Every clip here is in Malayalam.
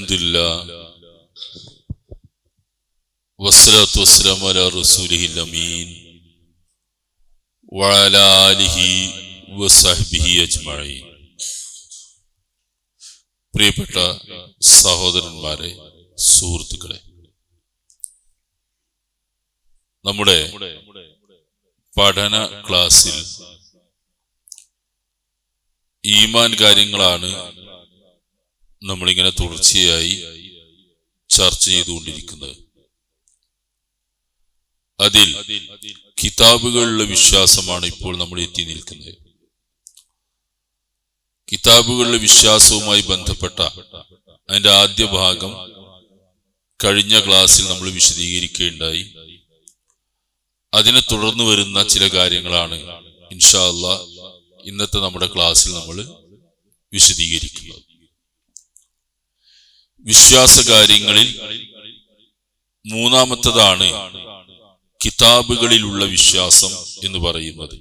അൽഹംദുലില്ലാ വസ്സലാത്തു വസ്സലാമു അലാ റസൂലിഹിൽ അമീൻ വഅലാ ആലിഹി വസഹ്ബിഹി അജ്മഈൻ. പ്രിയപ്പെട്ട സഹോദരന്മാരെ, സുഹൃത്തുക്കളെ, നമ്മുടെ പഠന ക്ലാസ്സിൽ ഈമാൻ കാര്യങ്ങളാണ് നമ്മളിങ്ങനെ തുടർച്ചയായി ചർച്ച ചെയ്തുകൊണ്ടിരിക്കുന്നത്. അതിൽ കിതാബുകളിലെ വിശ്വാസമാണ് ഇപ്പോൾ നമ്മൾ എത്തി നിൽക്കുന്നത്. കിതാബുകളിലെ വിശ്വാസവുമായി ബന്ധപ്പെട്ട അതിന്റെ ആദ്യ ഭാഗം കഴിഞ്ഞ ക്ലാസ്സിൽ നമ്മൾ വിശദീകരിക്കുകയുണ്ടായി. അതിനെ തുടർന്ന് വരുന്ന ചില കാര്യങ്ങളാണ് ഇൻഷാ അല്ലാഹ് ഇന്നത്തെ നമ്മുടെ ക്ലാസ്സിൽ നമ്മൾ വിശദീകരിക്കുന്നത്. വിശ്വാസ കാര്യങ്ങളിൽ മൂന്നാമത്തതാണ് കിതാബുകളിലുള്ള വിശ്വാസം എന്ന് പറയുന്നത്.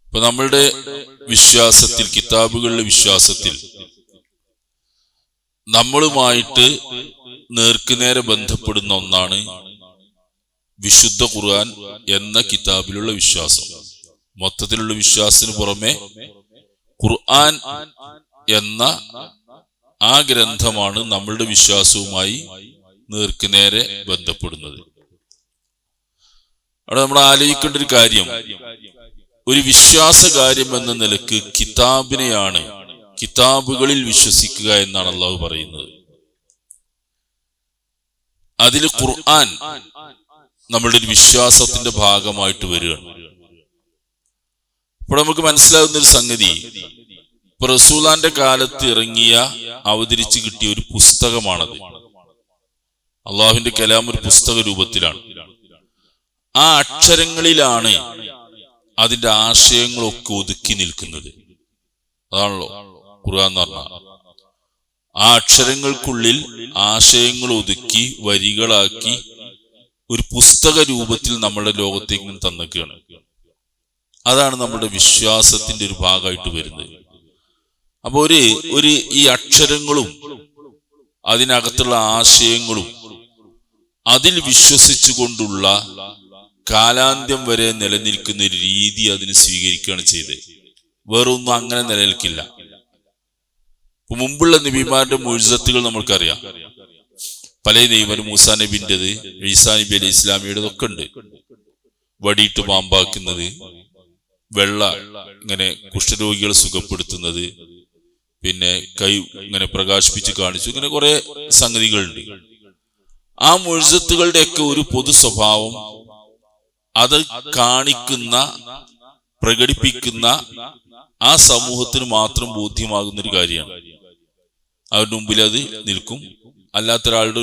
ഇപ്പൊ നമ്മളുടെ വിശ്വാസത്തിൽ, കിതാബുകളിലെ വിശ്വാസത്തിൽ നമ്മളുമായിട്ട് നേർക്കുനേരെ ബന്ധപ്പെടുന്ന ഒന്നാണ് വിശുദ്ധ ഖുർആൻ എന്ന കിതാബിലുള്ള വിശ്വാസം. മൊത്തത്തിലുള്ള വിശ്വാസത്തിന് പുറമെ ഖുർആൻ എന്ന ആ ഗ്രന്ഥമാണ് നമ്മളുടെ വിശ്വാസവുമായി നേർക്കുനേരെ ബന്ധപ്പെടുന്നത്. അവിടെ നമ്മൾ ആലോചിക്കേണ്ട ഒരു കാര്യം, ഒരു വിശ്വാസ കാര്യം എന്ന നിലക്ക് കിതാബിനെയാണ്, കിതാബുകളിൽ വിശ്വസിക്കുക എന്നാണ് അള്ളാഹു പറയുന്നത്. അതിൽ ഖുർആൻ നമ്മളുടെ ഒരു വിശ്വാസത്തിന്റെ ഭാഗമായിട്ട് വരികയാണ്. ഇപ്പോൾ നമുക്ക് മനസ്സിലാകുന്ന ഒരു സംഗതി, ഇപ്പൊ റസൂലാന്റെ കാലത്ത് ഇറങ്ങിയ, അവതരിച്ചു കിട്ടിയ ഒരു പുസ്തകമാണത്. അള്ളാഹുവിന്റെ കലാം ഒരു പുസ്തക രൂപത്തിലാണ്. ആ അക്ഷരങ്ങളിലാണ് അതിന്റെ ആശയങ്ങളൊക്കെ ഒതുക്കി നിൽക്കുന്നത്. അതാണല്ലോ ഖുർആൻ എന്ന് പറഞ്ഞാൽ. ആ അക്ഷരങ്ങൾക്കുള്ളിൽ ആശയങ്ങൾ ഒതുക്കി വരികളാക്കി ഒരു പുസ്തക രൂപത്തിൽ നമ്മുടെ ലോകത്തേക്ക് തന്നേക്കാണ്. അതാണ് നമ്മുടെ വിശ്വാസത്തിന്റെ ഒരു ഭാഗമായിട്ട് വരുന്നത്. അപ്പൊ ഈ അക്ഷരങ്ങളും അതിനകത്തുള്ള ആശയങ്ങളും അതിൽ വിശ്വസിച്ചുകൊണ്ടുള്ള കാലാന്ത്യം വരെ നിലനിൽക്കുന്ന ഒരു രീതി അതിന് സ്വീകരിക്കുകയാണ് ചെയ്തത്. വേറൊന്നും അങ്ങനെ നിലനിൽക്കില്ല. ഇപ്പൊ മുമ്പുള്ള നബിമാരുടെ മുഅ്ജിസത്തുകൾ നമ്മൾക്കറിയാം. പല നബിമാരും, മൂസാ നബിൻ്റെത്, ഈസാ നബി അലൈഹി ഇസ്ലാമിയുടെ ഒക്കെ ഉണ്ട്. വടിയിട്ട് പാമ്പാക്കുന്നത്, വെള്ള ഇങ്ങനെ കുഷ്ഠരോഗികളെ സുഖപ്പെടുത്തുന്നത്, പിന്നെ കൈ ഇങ്ങനെ പ്രകാശിപ്പിച്ച് കാണിച്ചു, ഇങ്ങനെ കുറെ സംഗതികളുണ്ട്. ആ മുഅ്ജിസത്തുകളുടെ ഒക്കെ ഒരു പൊതു സ്വഭാവം, അത് കാണിക്കുന്ന, പ്രകടിപ്പിക്കുന്ന ആ സമൂഹത്തിന് മാത്രം ബോധ്യമാകുന്ന ഒരു കാര്യമാണ്. അവരുടെ മുമ്പിൽ അത് നിൽക്കും. അല്ലാത്ത ഒരാളുടെ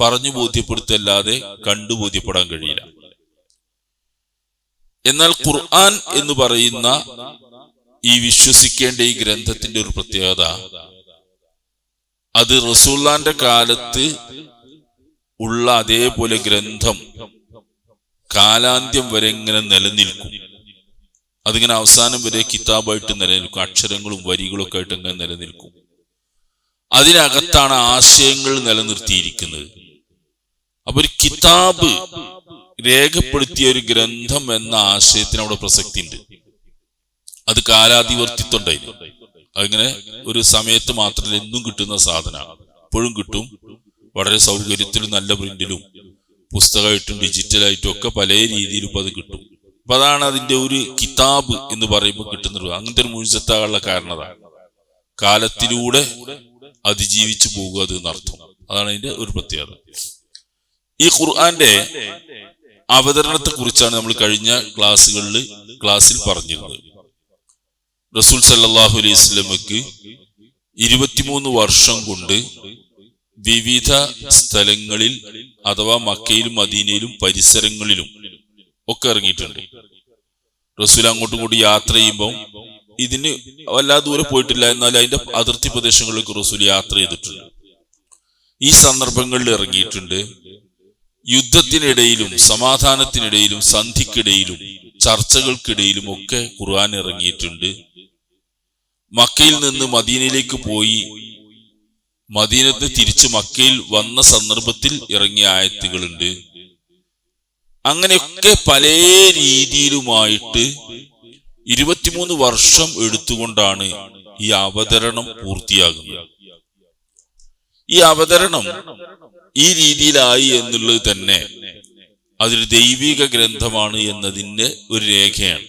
പറഞ്ഞു ബോധ്യപ്പെടുത്തല്ലാതെ കണ്ടു ബോധ്യപ്പെടാൻ കഴിയില്ല. എന്നാൽ ഖുർആൻ എന്ന് പറയുന്ന ഈ വിശ്വസിക്കേണ്ട ഈ ഗ്രന്ഥത്തിന്റെ ഒരു പ്രത്യേകത, അത് റസൂലുള്ളാഹിന്റെ കാലത്ത് ഉള്ള അതേപോലെ ഗ്രന്ഥം കാലാന്ത്യം വരെ ഇങ്ങനെ നിലനിൽക്കും. അതിങ്ങനെ അവസാനം വരെ കിതാബായിട്ട് നിലനിൽക്കും. അക്ഷരങ്ങളും വരികളും ഒക്കെ ആയിട്ട് ഇങ്ങനെ നിലനിൽക്കും. അതിനകത്താണ് ആശയങ്ങൾ നിലനിർത്തിയിരിക്കുന്നത്. അപ്പൊ ഒരു കിതാബ് രേഖപ്പെടുത്തിയ ഒരു ഗ്രന്ഥം എന്ന ആശയത്തിന് അവിടെ പ്രസക്തി ഉണ്ട്. അത് കാലാതിവർത്തിത്വം ഉണ്ടായിരുന്നു. അതിങ്ങനെ ഒരു സമയത്ത് മാത്രമല്ല, എന്നും കിട്ടുന്ന സാധനമാണ്. എപ്പോഴും കിട്ടും. വളരെ സൗകര്യത്തിലും നല്ല പ്രിന്റിലും പുസ്തകമായിട്ടും ഡിജിറ്റലായിട്ടും ഒക്കെ പല രീതിയിലും ഇപ്പൊ അത് കിട്ടും. അപ്പൊ അതാണ് അതിന്റെ ഒരു കിതാബ് എന്ന് പറയുമ്പോൾ കിട്ടുന്നത്. അങ്ങനത്തെ ഒരു മുഅ്ജിസത്താകാനുള്ള കാരണം അതാണ്. കാലത്തിലൂടെ അതിജീവിച്ചു പോകുക അത് എന്നർത്ഥം. അതാണ് അതിന്റെ ഒരു പ്രത്യേകത. ഈ ഖുർആന്റെ അവതരണത്തെ കുറിച്ചാണ് നമ്മൾ കഴിഞ്ഞ ക്ലാസ്സിൽ പറഞ്ഞിരുന്നത്. റസൂൽ സല്ലല്ലാഹു അലൈഹി വസല്ലമക്ക് 23 വർഷം കൊണ്ട് വിവിധ സ്ഥലങ്ങളിൽ, അഥവാ മക്കയിലും മദീനയിലും പരിസരങ്ങളിലും ഒക്കെ ഇറങ്ങിയിട്ടുണ്ട്. റസൂൽ അങ്ങോട്ടും കൂടി യാത്ര ചെയ്യുമ്പോൾ ഇതിന് വല്ലാതെ ദൂരെ പോയിട്ടില്ല, എന്നാൽ അതിന്റെ അതിർത്തി പ്രദേശങ്ങളിലേക്ക് റസൂൽ യാത്ര ചെയ്തിട്ടുണ്ട്. ഈ സന്ദർഭങ്ങളിൽ ഇറങ്ങിയിട്ടുണ്ട്. യുദ്ധത്തിനിടയിലും സമാധാനത്തിനിടയിലും സന്ധിക്കിടയിലും ചർച്ചകൾക്കിടയിലും ഒക്കെ ഖുർആൻ ഇറങ്ങിയിട്ടുണ്ട്. മക്കയിൽ നിന്ന് മദീനയിലേക്ക് പോയി മദീനത്ത് തിരിച്ച് മക്കയിൽ വന്ന സന്ദർഭത്തിൽ ഇറങ്ങിയ ആയത്തുകളുണ്ട്. അങ്ങനെയൊക്കെ പല രീതിയിലുമായിട്ട് 23 വർഷം എടുത്തുകൊണ്ടാണ് ഈ അവതരണം പൂർത്തിയാകുന്നത്. ഈ അവതരണം ഈ രീതിയിലായി എന്നുള്ളത് തന്നെ അതൊരു ദൈവിക ഗ്രന്ഥമാണ് എന്നതിന് ഒരു രേഖയാണ്.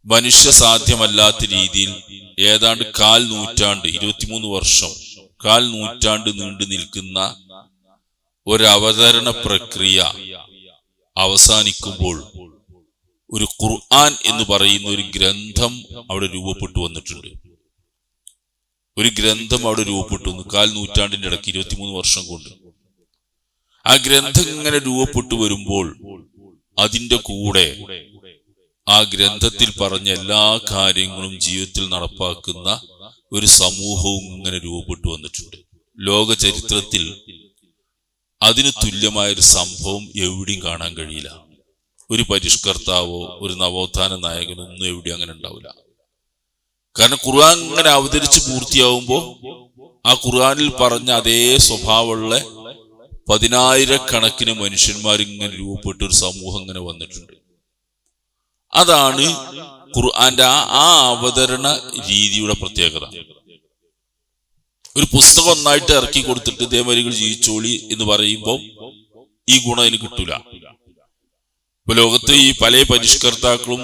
മനുഷ്യ സാധ്യമല്ലാത്ത രീതിയിൽ ഏതാണ്ട് 1/4 നൂറ്റാണ്ട് 23 വർഷം 1/4 നൂറ്റാണ്ട് നീണ്ടു നിൽക്കുന്ന ഒരവതരണ പ്രക്രിയ അവസാനിക്കുമ്പോൾ ഒരു ഖുർആൻ എന്ന് പറയുന്ന ഒരു ഗ്രന്ഥം അവിടെ രൂപപ്പെട്ടു വന്നിട്ടുണ്ട്. ഒരു ഗ്രന്ഥം അവിടെ രൂപപ്പെട്ടു വന്നു 1/4 നൂറ്റാണ്ടിന്റെ ഇടയ്ക്ക് 23 വർഷം കൊണ്ട്. ആ ഗ്രന്ഥം ഇങ്ങനെ രൂപപ്പെട്ടു വരുമ്പോൾ അതിന്റെ കൂടെ ആ ഗ്രന്ഥത്തിൽ പറഞ്ഞ എല്ലാ കാര്യങ്ങളും ജീവിതത്തിൽ നടപ്പാക്കുന്ന ഒരു സമൂഹവും ഇങ്ങനെ രൂപപ്പെട്ടു വന്നിട്ടുണ്ട്. ലോക ചരിത്രത്തിൽ അതിന് തുല്യമായൊരു സംഭവം എവിടെയും കാണാൻ കഴിയില്ല. ഒരു പരിഷ്കർത്താവോ ഒരു നവോത്ഥാന നായകനോ ഒന്നും എവിടെയും അങ്ങനെ ഉണ്ടാവില്ല. കാരണം ഖുർആൻ ഇങ്ങനെ അവതരിച്ച് പൂർത്തിയാവുമ്പോൾ ആ ഖുർആനിൽ പറഞ്ഞ അതേ സ്വഭാവമുള്ള 10,000-കണക്കിന് മനുഷ്യന്മാരിങ്ങനെ രൂപപ്പെട്ട ഒരു സമൂഹം ഇങ്ങനെ വന്നിട്ടുണ്ട്. അതാണ് ഖുർആന്റെ ആ അവതരണ രീതിയുടെ പ്രത്യേകത. ഒരു പുസ്തകം ഒന്നായിട്ട് ഇറക്കി കൊടുത്തിട്ട് ഇതേ വരികൾ ജീവിച്ചോളി എന്ന് പറയുമ്പോൾ ഈ ഗുണം അതിന് കിട്ടൂല. ഇപ്പൊ ലോകത്ത് ഈ പല പരിഷ്കർത്താക്കളും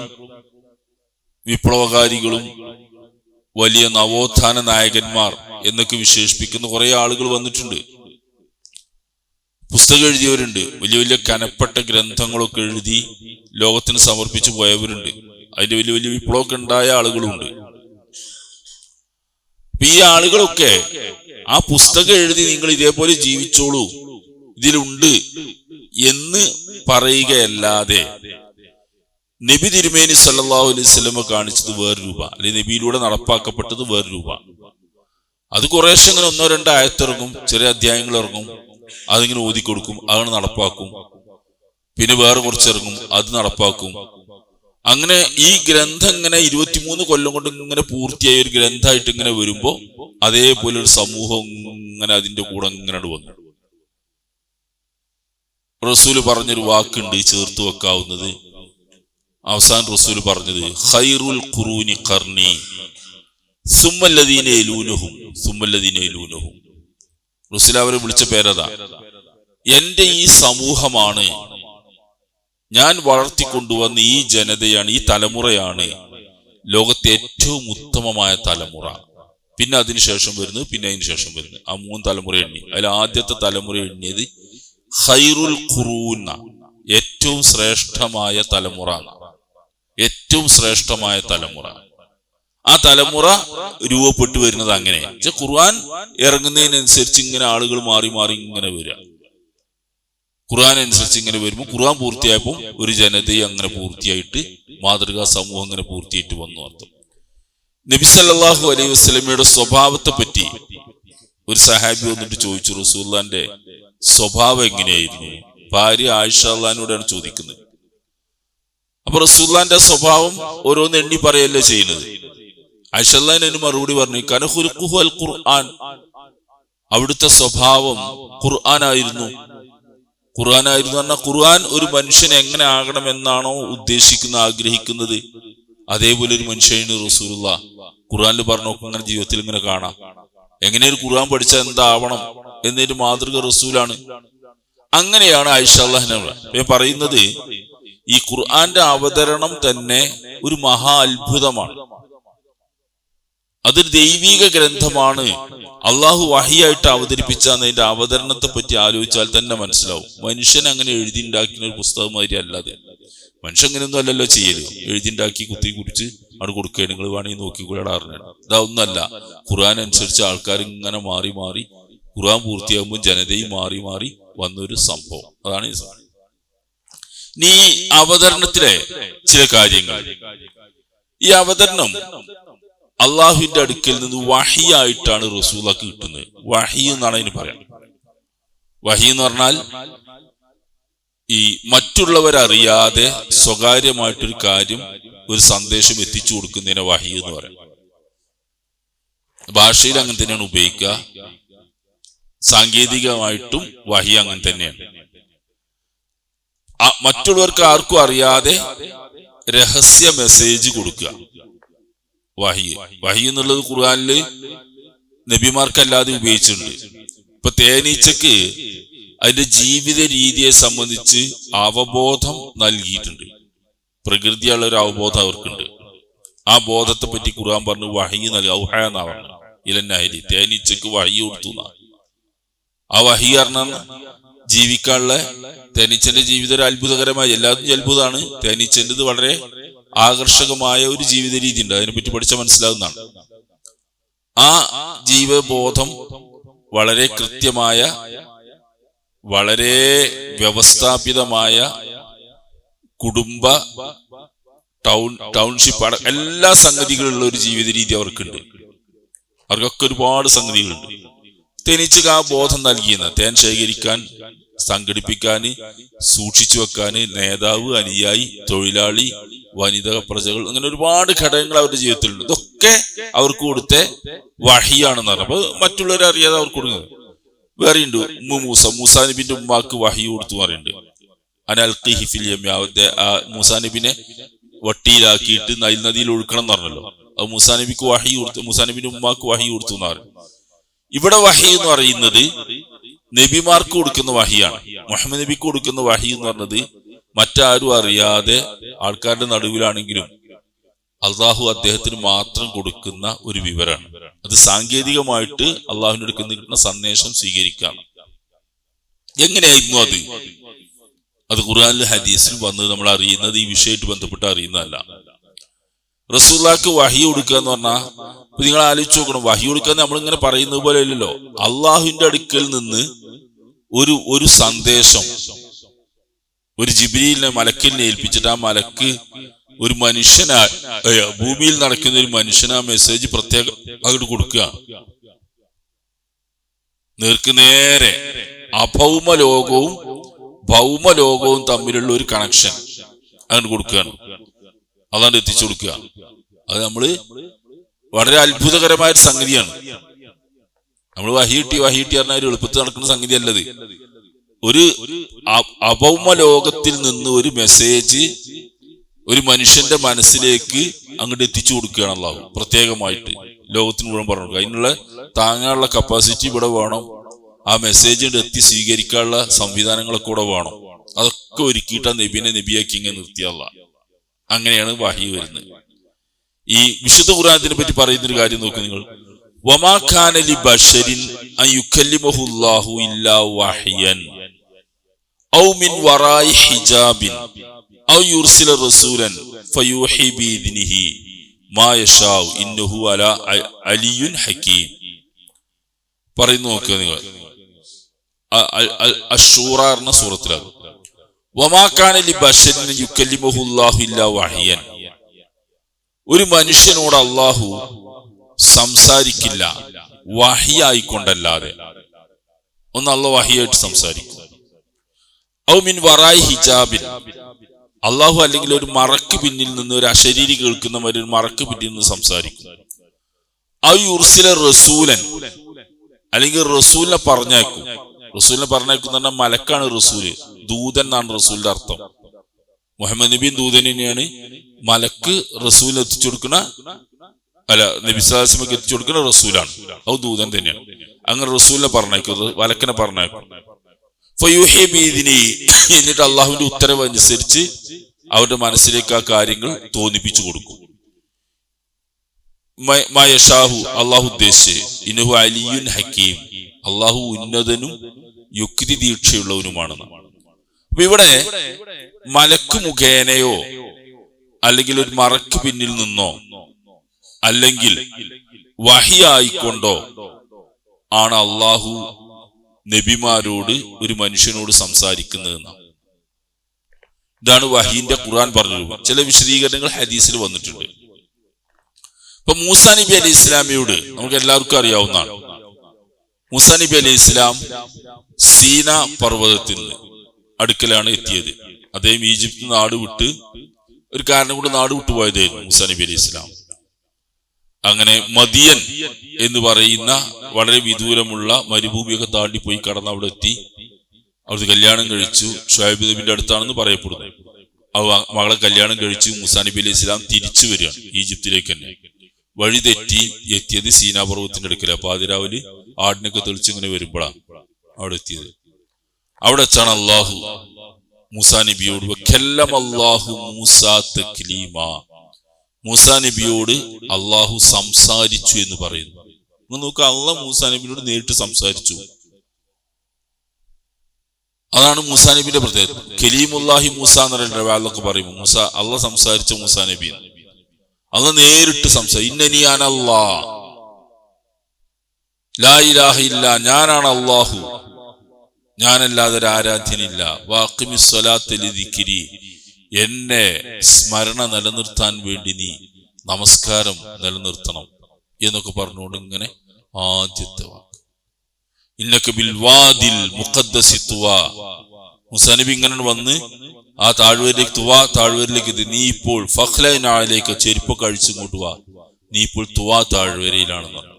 വിപ്ലവകാരികളും വലിയ നവോത്ഥാന നായകന്മാർ എന്നൊക്കെ വിശേഷിപ്പിക്കുന്ന കുറെ ആളുകൾ വന്നിട്ടുണ്ട്. പുസ്തകം എഴുതിയവരുണ്ട്. വലിയ വലിയ കനപ്പെട്ട ഗ്രന്ഥങ്ങളൊക്കെ എഴുതി ലോകത്തിന് സമർപ്പിച്ചു പോയവരുണ്ട്. അതിന്റെ വലിയ വലിയ വിപ്ലവമൊക്കെ ഉണ്ടായ ആളുകളുണ്ട്. ഈ ആളുകളൊക്കെ ആ പുസ്തകം എഴുതി നിങ്ങൾ ഇതേപോലെ ജീവിച്ചോളൂ, ഇതിലുണ്ട് എന്ന് പറയുകയല്ലാതെ നബി തിരുമേനി സല്ലല്ലാഹു അലൈഹി വസല്ലം കാണിച്ചത് വേറെ രൂപ, അല്ലെങ്കിൽ നബിയിലൂടെ നടപ്പാക്കപ്പെട്ടത് വേറെ രൂപ. അത് കുറേശ്ശെ ഇങ്ങനെ 1-2 ആയത്തിറങ്ങും, ചെറിയ അധ്യായങ്ങൾ ഇറങ്ങും, അതിങ്ങനെ ഓതിക്കൊടുക്കും, അതാണ് നടപ്പാക്കും. പിന്നെ വേറെ കുറച്ചിറങ്ങും, അത് നടപ്പാക്കും. അങ്ങനെ ഈ ഗ്രന്ഥം ഇങ്ങനെ 23 കൊല്ലം കൊണ്ട് ഇങ്ങനെ പൂർത്തിയായ ഒരു ഗ്രന്ഥമായിട്ട് ഇങ്ങനെ വരുമ്പോ അതേപോലെ ഒരു സമൂഹം ഇങ്ങനെ അതിന്റെ കൂടെ ഇങ്ങനെ വന്നു. റസൂല് പറഞ്ഞൊരു വാക്കുണ്ട് ചേർത്ത് വെക്കാവുന്നത്. അവസാനം റസൂല് പറഞ്ഞത് ഖൈറുൽ ഖുറൂനി ഖർനി സുമ്മല്ലദീന യലൂനഹും സുമ്മല്ലദീന യലൂനഹും. റസൂൽ അവരെ വിളിച്ച പേരതാ. എന്റെ ഈ സമൂഹമാണ്, ഞാൻ വളർത്തിക്കൊണ്ടുവന്ന ഈ ജനതയാണ്, ഈ തലമുറയാണ് ലോകത്തെ ഏറ്റവും ഉത്തമമായ തലമുറ. പിന്നെ അതിനുശേഷം വരുന്നത്, പിന്നെ അതിനുശേഷം വരുന്നത്, ആ 3 തലമുറ എണ്ണി. അതിൽ ആദ്യത്തെ തലമുറ എണ്ണിയത് ഖൈറുൽ ഖുറൂൻ, ഏറ്റവും ശ്രേഷ്ഠമായ തലമുറ, ഏറ്റവും ശ്രേഷ്ഠമായ തലമുറ. ആ തലമുറ രൂപപ്പെട്ടു വരുന്നത് അങ്ങനെ. ഖുർആൻ ഇറങ്ങുന്നതിനനുസരിച്ച് ഇങ്ങനെ ആളുകൾ മാറി മാറി ഇങ്ങനെ വരിക. ഖുർആൻ അനുസരിച്ച് ഇങ്ങനെ വരുമ്പോൾ ഖുർആൻ പൂർത്തിയായപ്പോൾ ഒരു ജനതയെ അങ്ങനെ പൂർത്തിയായിട്ട് മാതൃകാ സമൂഹം അങ്ങനെ പൂർത്തിയായിട്ട് വന്നു അർത്ഥം. നബി സല്ലല്ലാഹു അലൈഹി വസല്ലമയുടെ സ്വഭാവത്തെ പറ്റി ഒരു സഹാബി വന്നിട്ട് ചോദിച്ചു, റസൂലുള്ളാഹിന്റെ സ്വഭാവം എങ്ങനെയായിരുന്നു? ഭാര്യ ആയിഷ റളിയല്ലാഹുവിനോടാണ് ചോദിക്കുന്നത്. അപ്പൊ റസൂലുള്ളാഹിന്റെ സ്വഭാവം ഓരോന്ന് എണ്ണി പറയല്ലേ ചെയ്യുന്നത്. ആയിഷ റളിയല്ലാഹു മറുപടി പറഞ്ഞു, കനഖുൽഖുഹു അൽ ഖുർആൻ, അവിടുത്തെ സ്വഭാവം ഖുർആനായിരുന്നു. ഖുർആനായിരുന്നു പറഞ്ഞാൽ ഖുർആൻ ഒരു മനുഷ്യൻ എങ്ങനെ ആകണമെന്നാണോ ഉദ്ദേശിക്കുന്നത്, ആഗ്രഹിക്കുന്നത്, അതേപോലെ ഒരു മനുഷ്യന് റസൂലുള്ളാഹ് ഖുർആനിൽ പറഞ്ഞു അങ്ങനെ ജീവിതത്തിൽ ഇങ്ങനെ കാണാം. എങ്ങനെ ഒരു ഖുർആൻ പഠിച്ചാൽ എന്താവണം എന്നൊരു മാതൃക റസൂലാണ്. അങ്ങനെയാണ് ആയിഷ റളിയല്ലാഹു പറയുന്നത്. ഈ ഖുർആന്റെ അവതരണം തന്നെ ഒരു മഹാ അത്ഭുതമാണ്. അതൊരു ദൈവിക ഗ്രന്ഥമാണ്. അള്ളാഹു വഹിയായിട്ട് അവതരിപ്പിച്ച അതിന്റെ അവതരണത്തെ പറ്റി ആലോചിച്ചാൽ തന്നെ മനസ്സിലാവും. മനുഷ്യൻ അങ്ങനെ എഴുതിണ്ടാക്കുന്ന ഒരു പുസ്തകം മാതിരി അല്ലാതെ. മനുഷ്യൻ അങ്ങനെയൊന്നും അല്ലല്ലോ ചെയ്യല്. എഴുതിണ്ടാക്കി കുത്തി കുറിച്ച് അവിടെ കൊടുക്കുക, നിങ്ങൾ വേണമെങ്കിൽ നോക്കിക്കൊള്ളാറിനാണ്. ഇതൊന്നല്ല. ഖുർആൻ അനുസരിച്ച് ആൾക്കാർ ഇങ്ങനെ മാറി മാറി ഖുർആൻ പൂർത്തിയാകുമ്പോൾ ജനതയും മാറി മാറി വന്നൊരു സംഭവം. അതാണ് ഈ സംഭവം. ഈ അവതരണത്തിലെ ചില കാര്യങ്ങൾ, ഈ അവതരണം അള്ളാഹുവിന്റെ അടുക്കൽ നിന്ന് വഹിയായിട്ടാണ് റസൂലുള്ളാഹിക്ക് കിട്ടുന്നത്. വഹി എന്നാണ് അതിന് പറയാം. വഹി എന്ന് പറഞ്ഞാൽ ഈ മറ്റുള്ളവരറിയാതെ സ്വകാര്യമായിട്ടൊരു കാര്യം, ഒരു സന്ദേശം എത്തിച്ചു കൊടുക്കുന്നതിനെ വഹി എന്ന് പറയാം. ഭാഷയിൽ അങ്ങനെ തന്നെയാണ് ഉപയോഗിക്കുക, സാങ്കേതികമായിട്ടും വഹി അങ്ങനെ തന്നെയാണ്. മറ്റുള്ളവർക്ക് ആർക്കും അറിയാതെ രഹസ്യ മെസ്സേജ് കൊടുക്കുക. വഹി എന്നുള്ളത് ഖുർആനില് നബിമാർക്കല്ലാതെ ഉപയോഗിച്ചിട്ടുണ്ട്. ഇപ്പൊ തേനീച്ചക്ക് അതിന്റെ ജീവിത രീതിയെ സംബന്ധിച്ച് അവബോധം നൽകിയിട്ടുണ്ട്. പ്രകൃതിയുള്ള ഒരു അവബോധം അവർക്കുണ്ട്. ആ ബോധത്തെ പറ്റി ഖുർആൻ പറഞ്ഞു വഹി നൽകി. ഔഹ എന്നാ പറഞ്ഞു ഇലന്നഹരി, തേനീച്ചക്ക് വഹി കൊടുത്തു. ആ വഹി കാരണം ജീവിക്കാനുള്ള തേനീച്ചന്റെ ജീവിതം ഒരു അത്ഭുതകരമായ, എല്ലാതും അത്ഭുതമാണ്. തേനീച്ചൻ്റെത് വളരെ ആകർഷകമായ ഒരു ജീവിത രീതി ഉണ്ട്. അതിനെപ്പറ്റി പഠിച്ചാൽ മനസ്സിലാകുന്നതാണ്. ആ ജീവബോധം വളരെ കൃത്യമായ, വളരെ വ്യവസ്ഥാപിതമായ കുടുംബ ടൗൺഷിപ്പ് എല്ലാ സംഗതികളുള്ള ഒരു ജീവിത രീതി അവർക്കുണ്ട്. അവർക്കൊക്കെ ഒരുപാട് സംഗതികളുണ്ട്. തേനീച്ചക്ക് ആ ബോധം നൽകിയെന്ന് തേൻ ശേഖരിക്കാൻ, സംഘടിപ്പിക്കാന്, സൂക്ഷിച്ചു വെക്കാന് നേതാവ്, അനുയായി, തൊഴിലാളി, വനിത, പ്രജകൾ, അങ്ങനെ ഒരുപാട് ഘടകങ്ങൾ അവരുടെ ജീവിതത്തിലുണ്ട്. ഇതൊക്കെ അവർക്ക് കൊടുത്ത വഹിയാണെന്ന് പറഞ്ഞു. അപ്പൊ മറ്റുള്ളവരെ അറിയാതെ അവർക്ക് കൊടുക്കുന്നത്. വേറെയുണ്ട് മൂസാ നബിന്റെ ഉമ്മാക്ക് വഹി കൊടുത്തു പറയുന്നുണ്ട്. അനൽഖിഹി ഫിൽ യമി, മൂസാ നബിനെ വട്ടിയിലാക്കിയിട്ട് നൈൽ നദിയിൽ ഒഴുക്കണം എന്ന് പറഞ്ഞല്ലോ. അത് മൂസാ നബിക്ക് വഹി കൊടുത്തു, മൂസാ നബിന്റെ ഉമ്മാക്ക് വഹി കൊടുത്തു എന്ന് പറഞ്ഞു. ഇവിടെ വഹി എന്ന് പറയുന്നത് നബിമാർക്ക് കൊടുക്കുന്ന വഹിയാണ്. മുഹമ്മദ് നബിക്ക് കൊടുക്കുന്ന വഹി എന്ന് പറഞ്ഞത് മറ്റാരും അറിയാതെ ആൾക്കാരുടെ നടുവിലാണെങ്കിലും അള്ളാഹു അദ്ദേഹത്തിന് മാത്രം കൊടുക്കുന്ന ഒരു വിവരമാണ്. അത് സാങ്കേതികമായിട്ട് അള്ളാഹുവിന്റെ അടുക്കൽ നിന്ന് കിട്ടുന്ന സന്ദേശം സ്വീകരിക്കാം. എങ്ങനെയായിരുന്നു അത് ഖുർആനിലും ഹദീസിലും വന്നത് നമ്മൾ അറിയുന്നത് ഈ വിഷയമായിട്ട് ബന്ധപ്പെട്ട് അറിയുന്നതല്ല. റസൂലുള്ളാഹിക്ക് വഹി കൊടുക്കുക എന്ന് പറഞ്ഞാൽ നിങ്ങൾ ആലോചിച്ച് നോക്കണം. വഹി കൊടുക്കുക നമ്മളിങ്ങനെ പറയുന്നത് പോലെ അല്ലല്ലോ. അള്ളാഹുവിന്റെ അടുക്കൽ നിന്ന് ഒരു സന്ദേശം ഒരു ജിബ്രീലിനെ, മലക്കിനെ ഏൽപ്പിച്ചിട്ട് ആ മലക്ക് ഒരു മനുഷ്യനാ, ഭൂമിയിൽ നടക്കുന്ന ഒരു മനുഷ്യന് ആ മെസ്സേജ് പ്രത്യേകം അങ്ങോട്ട് കൊടുക്കുക. നേർക്ക് നേരെ അഭൗമലോകവും ഭൗമലോകവും തമ്മിലുള്ള ഒരു കണക്ഷൻ അങ്ങോട്ട് കൊടുക്കുകയാണ്. അതാണ് എത്തിച്ചു കൊടുക്കുക. അത് നമ്മള് വളരെ അത്ഭുതകരമായ ഒരു സംഗതിയാണ്. നമ്മൾ വഹി കിട്ടി പറഞ്ഞാൽ ഒരു എളുപ്പത്തിൽ നടക്കുന്ന സംഗതി അല്ലത്. ഒരു അഭൗമ ലോകത്തിൽ നിന്ന് ഒരു മെസ്സേജ് ഒരു മനുഷ്യന്റെ മനസ്സിലേക്ക് അങ്ങോട്ട് എത്തിച്ചു കൊടുക്കുകയാണ് അള്ളാഹു പ്രത്യേകമായിട്ട്. ലോകത്തിന് മുഴുവൻ പറഞ്ഞു കൊടുക്കുക. അതിനുള്ള താങ്ങാനുള്ള കപ്പാസിറ്റി ഇവിടെ വേണം. ആ മെസ്സേജ് എത്തി സ്വീകരിക്കാനുള്ള സംവിധാനങ്ങളൊക്കെ ഇവിടെ വേണം. അതൊക്കെ ഒരുക്കിയിട്ട് ആ നബിനെ നബിയാക്കി ഇങ്ങനെ നിർത്തിയല്ല. അങ്ങനെയാണ് വഹി വരുന്നത്. ഈ വിശുദ്ധ ഖുർആനിനെ പറ്റി പറയുന്നൊരു കാര്യം നോക്കൂ നിങ്ങൾ. വമാ കാന ലി ബശരിൻ അൻ യുകല്ലിമഹു അല്ലാഹു ഇല്ലാ വഹ്യൻ ഔ മിൻ വറായി ഹിജാബിൻ ഔ യുർസില റസൂലൻ ഫയൂഹി ബിഇദ്നിഹി മാ യശാഉ ഇന്നഹു അലാ അലിയുൻ ഹകീം. പറയുന്നു നോക്കുക നിങ്ങൾ. അശ്ശൂറ എന്ന സൂറത്തിലാണ് വമാ കാന ലി ബശരിൻ യുകല്ലിമഹു അല്ലാഹു ഇല്ലാ വഹ്യൻ. ഒരു മനുഷ്യനോട് അള്ളാഹു സംസാരിക്കില്ല വഹിയായിക്കൊണ്ടല്ലാതെ. ഒന്ന് അള്ളാഹു വഹിയായിട്ട് സംസാരിക്കും. ഔ മിൻ വറായി ഹിജാബിൻ, അള്ളാഹു അല്ലെങ്കിൽ ഒരു മറക്ക് പിന്നിൽ നിന്ന്, ഒരു അശരീരി കേൾക്കുന്ന ഒരു മറക്ക് പിന്നിൽ നിന്ന് സംസാരിക്കും. ഔ യുർസില റസൂലൻ, അല്ലെങ്കിൽ റസൂലിനെ പറഞ്ഞേക്കും. റസൂലിനെ പറഞ്ഞേക്കും എന്ന് പറഞ്ഞാൽ മലക്കാണ് റസൂല്, ദൂതൻ എന്നാണ് റസൂലിന്റെ അർത്ഥം. മുഹമ്മദ് നബി ദൂതൻ തന്നെയാണ്. മലക്ക് റസൂലിന് എത്തിച്ചു കൊടുക്കുന്ന, അല്ല നബി സല്ലല്ലാഹു അലൈഹി വസല്ലമക്ക് എത്തിച്ചു കൊടുക്കുന്ന റസൂലാണ്. അത് ദൂതൻ തന്നെയാണ്. അങ്ങനെ റസൂലിനെ പറഞ്ഞേക്കുന്നത്, മലക്കിനെ പറഞ്ഞേക്കും. ഫയൂഹി ബിഇദ്നിഹി, എന്നിട്ട് അള്ളാഹുവിന്റെ ഉത്തരവ് അനുസരിച്ച് അവരുടെ മനസ്സിലേക്ക് ആ കാര്യങ്ങൾ തോന്നിപ്പിച്ചു കൊടുക്കും. മാ യശാഹു, അള്ളാഹു ഉദ്ദേശിച്ച്. ഇന്നഹു അലിയുൻ ഹകീം, അള്ളാഹു ഉന്നതനും യുക്തി ദീക്ഷയുള്ളവനുമാണെന്ന്. അപ്പൊ ഇവിടെ മലക്ക് മുഖേനയോ അല്ലെങ്കിൽ ഒരു മറക്ക് പിന്നിൽ നിന്നോ അല്ലെങ്കിൽ വഹിയായിക്കൊണ്ടോ ആണ് അള്ളാഹു നബിമാരോട്, ഒരു മനുഷ്യനോട് സംസാരിക്കുന്നതെന്നാണ്. ഇതാണ് വഹീന്റെ ഖുർആൻ പറഞ്ഞത്. ചില വിശദീകരണങ്ങൾ ഹദീസിൽ വന്നിട്ടുണ്ട്. ഇപ്പൊ മൂസാ നബി അലൈഹി ഇസ്ലാമിയോട് നമുക്ക് എല്ലാവർക്കും അറിയാവുന്നതാണ്. മൂസാ നബി അലൈഹി ഇസ്ലാം സീന പർവ്വതത്തിൽ അടുക്കലാണ് എത്തിയത്. അദ്ദേഹം ഈജിപ്ത് നാട് വിട്ട് ഒരു കാരണം കൊണ്ട് നാട് വിട്ടുപോയതായിരുന്നു മൂസാ നബി അലൈഹി ഇസ്ലാം. അങ്ങനെ മദിയൻ എന്ന് പറയുന്ന വളരെ വിദൂരമുള്ള മരുഭൂമിയൊക്കെ താണ്ടി പോയി കടന്ന് അവിടെ എത്തി. അവിടുത്തെ കല്യാണം കഴിച്ചു. ഷുഐബ് നബിന്റെ അടുത്താണെന്ന് പറയപ്പെടുന്നത്. മകളെ കല്യാണം കഴിച്ചു. മൂസാ നബി അലൈഹി ഇസ്ലാം തിരിച്ചു വരികയാണ് ഈജിപ്തിലേക്ക് തന്നെ. വഴി തെറ്റി എത്തിയത് സീനാ പർവ്വതത്തിന്റെ അടുക്കല. പാതിരാവില് ആടിനൊക്കെ തെളിച്ചിങ്ങനെ വരുമ്പോഴാണ് അവിടെ എത്തിയത്. അവിടെ വെച്ചാണ് അള്ളാഹു മൂസാ നബിയോട് മൂസാ നബിയോട് അള്ളാഹു സംസാരിച്ചു എന്ന് പറയുന്നു. നോക്കുക, അള്ളാഹ് മൂസാ നബിയോട് നേരിട്ട് സംസാരിച്ചു. അതാണ് മൂസാ നബിന്റെ പ്രത്യേകത. കലീമുല്ലാഹി മൂസ എന്ന് പറയുന്ന ആളൊക്കെ പറയും മൂസ അള്ളാഹ് സംസാരിച്ച മൂസാ നബി. അള്ളാഹ് നേരിട്ട് ഇന്നനി അനല്ലാഹ് ലാ ഇലാഹ ഇല്ലാ, ഞാനാണ് അള്ളാഹു, ഞാനല്ലാതെ ഒരു ആരാധ്യനില്ല. വാഖിമിസ് സ്വലാത്ത ലിദിക്രി, എന്നെ സ്മരണ നിലനിർത്താൻ വേണ്ടി നീ നമസ്കാരം നിലനിർത്തണം എന്നൊക്കെ പറഞ്ഞുകൊണ്ട് ഇങ്ങനെ ആദ്യത്തെ വാക്ക് ഇന്നക ബിൽ വാദിൽ മുഖദ്ദസി തുവാ. മൂസാ നബി ഇങ്ങനെ വന്ന് ആ താഴ്വരയിലേക്ക് തുവാ താഴ്വരയിലേക്ക് എത്തി. നീ ഇപ്പോൾ ഫഖ്ലൈനാലേക്ക് ചെരുപ്പൊക്കെ അഴിച്ചിങ്ങോട്ട് വാ, നീ ഇപ്പോൾ തുവാ താഴ്വരയിലാണെന്ന് പറഞ്ഞു.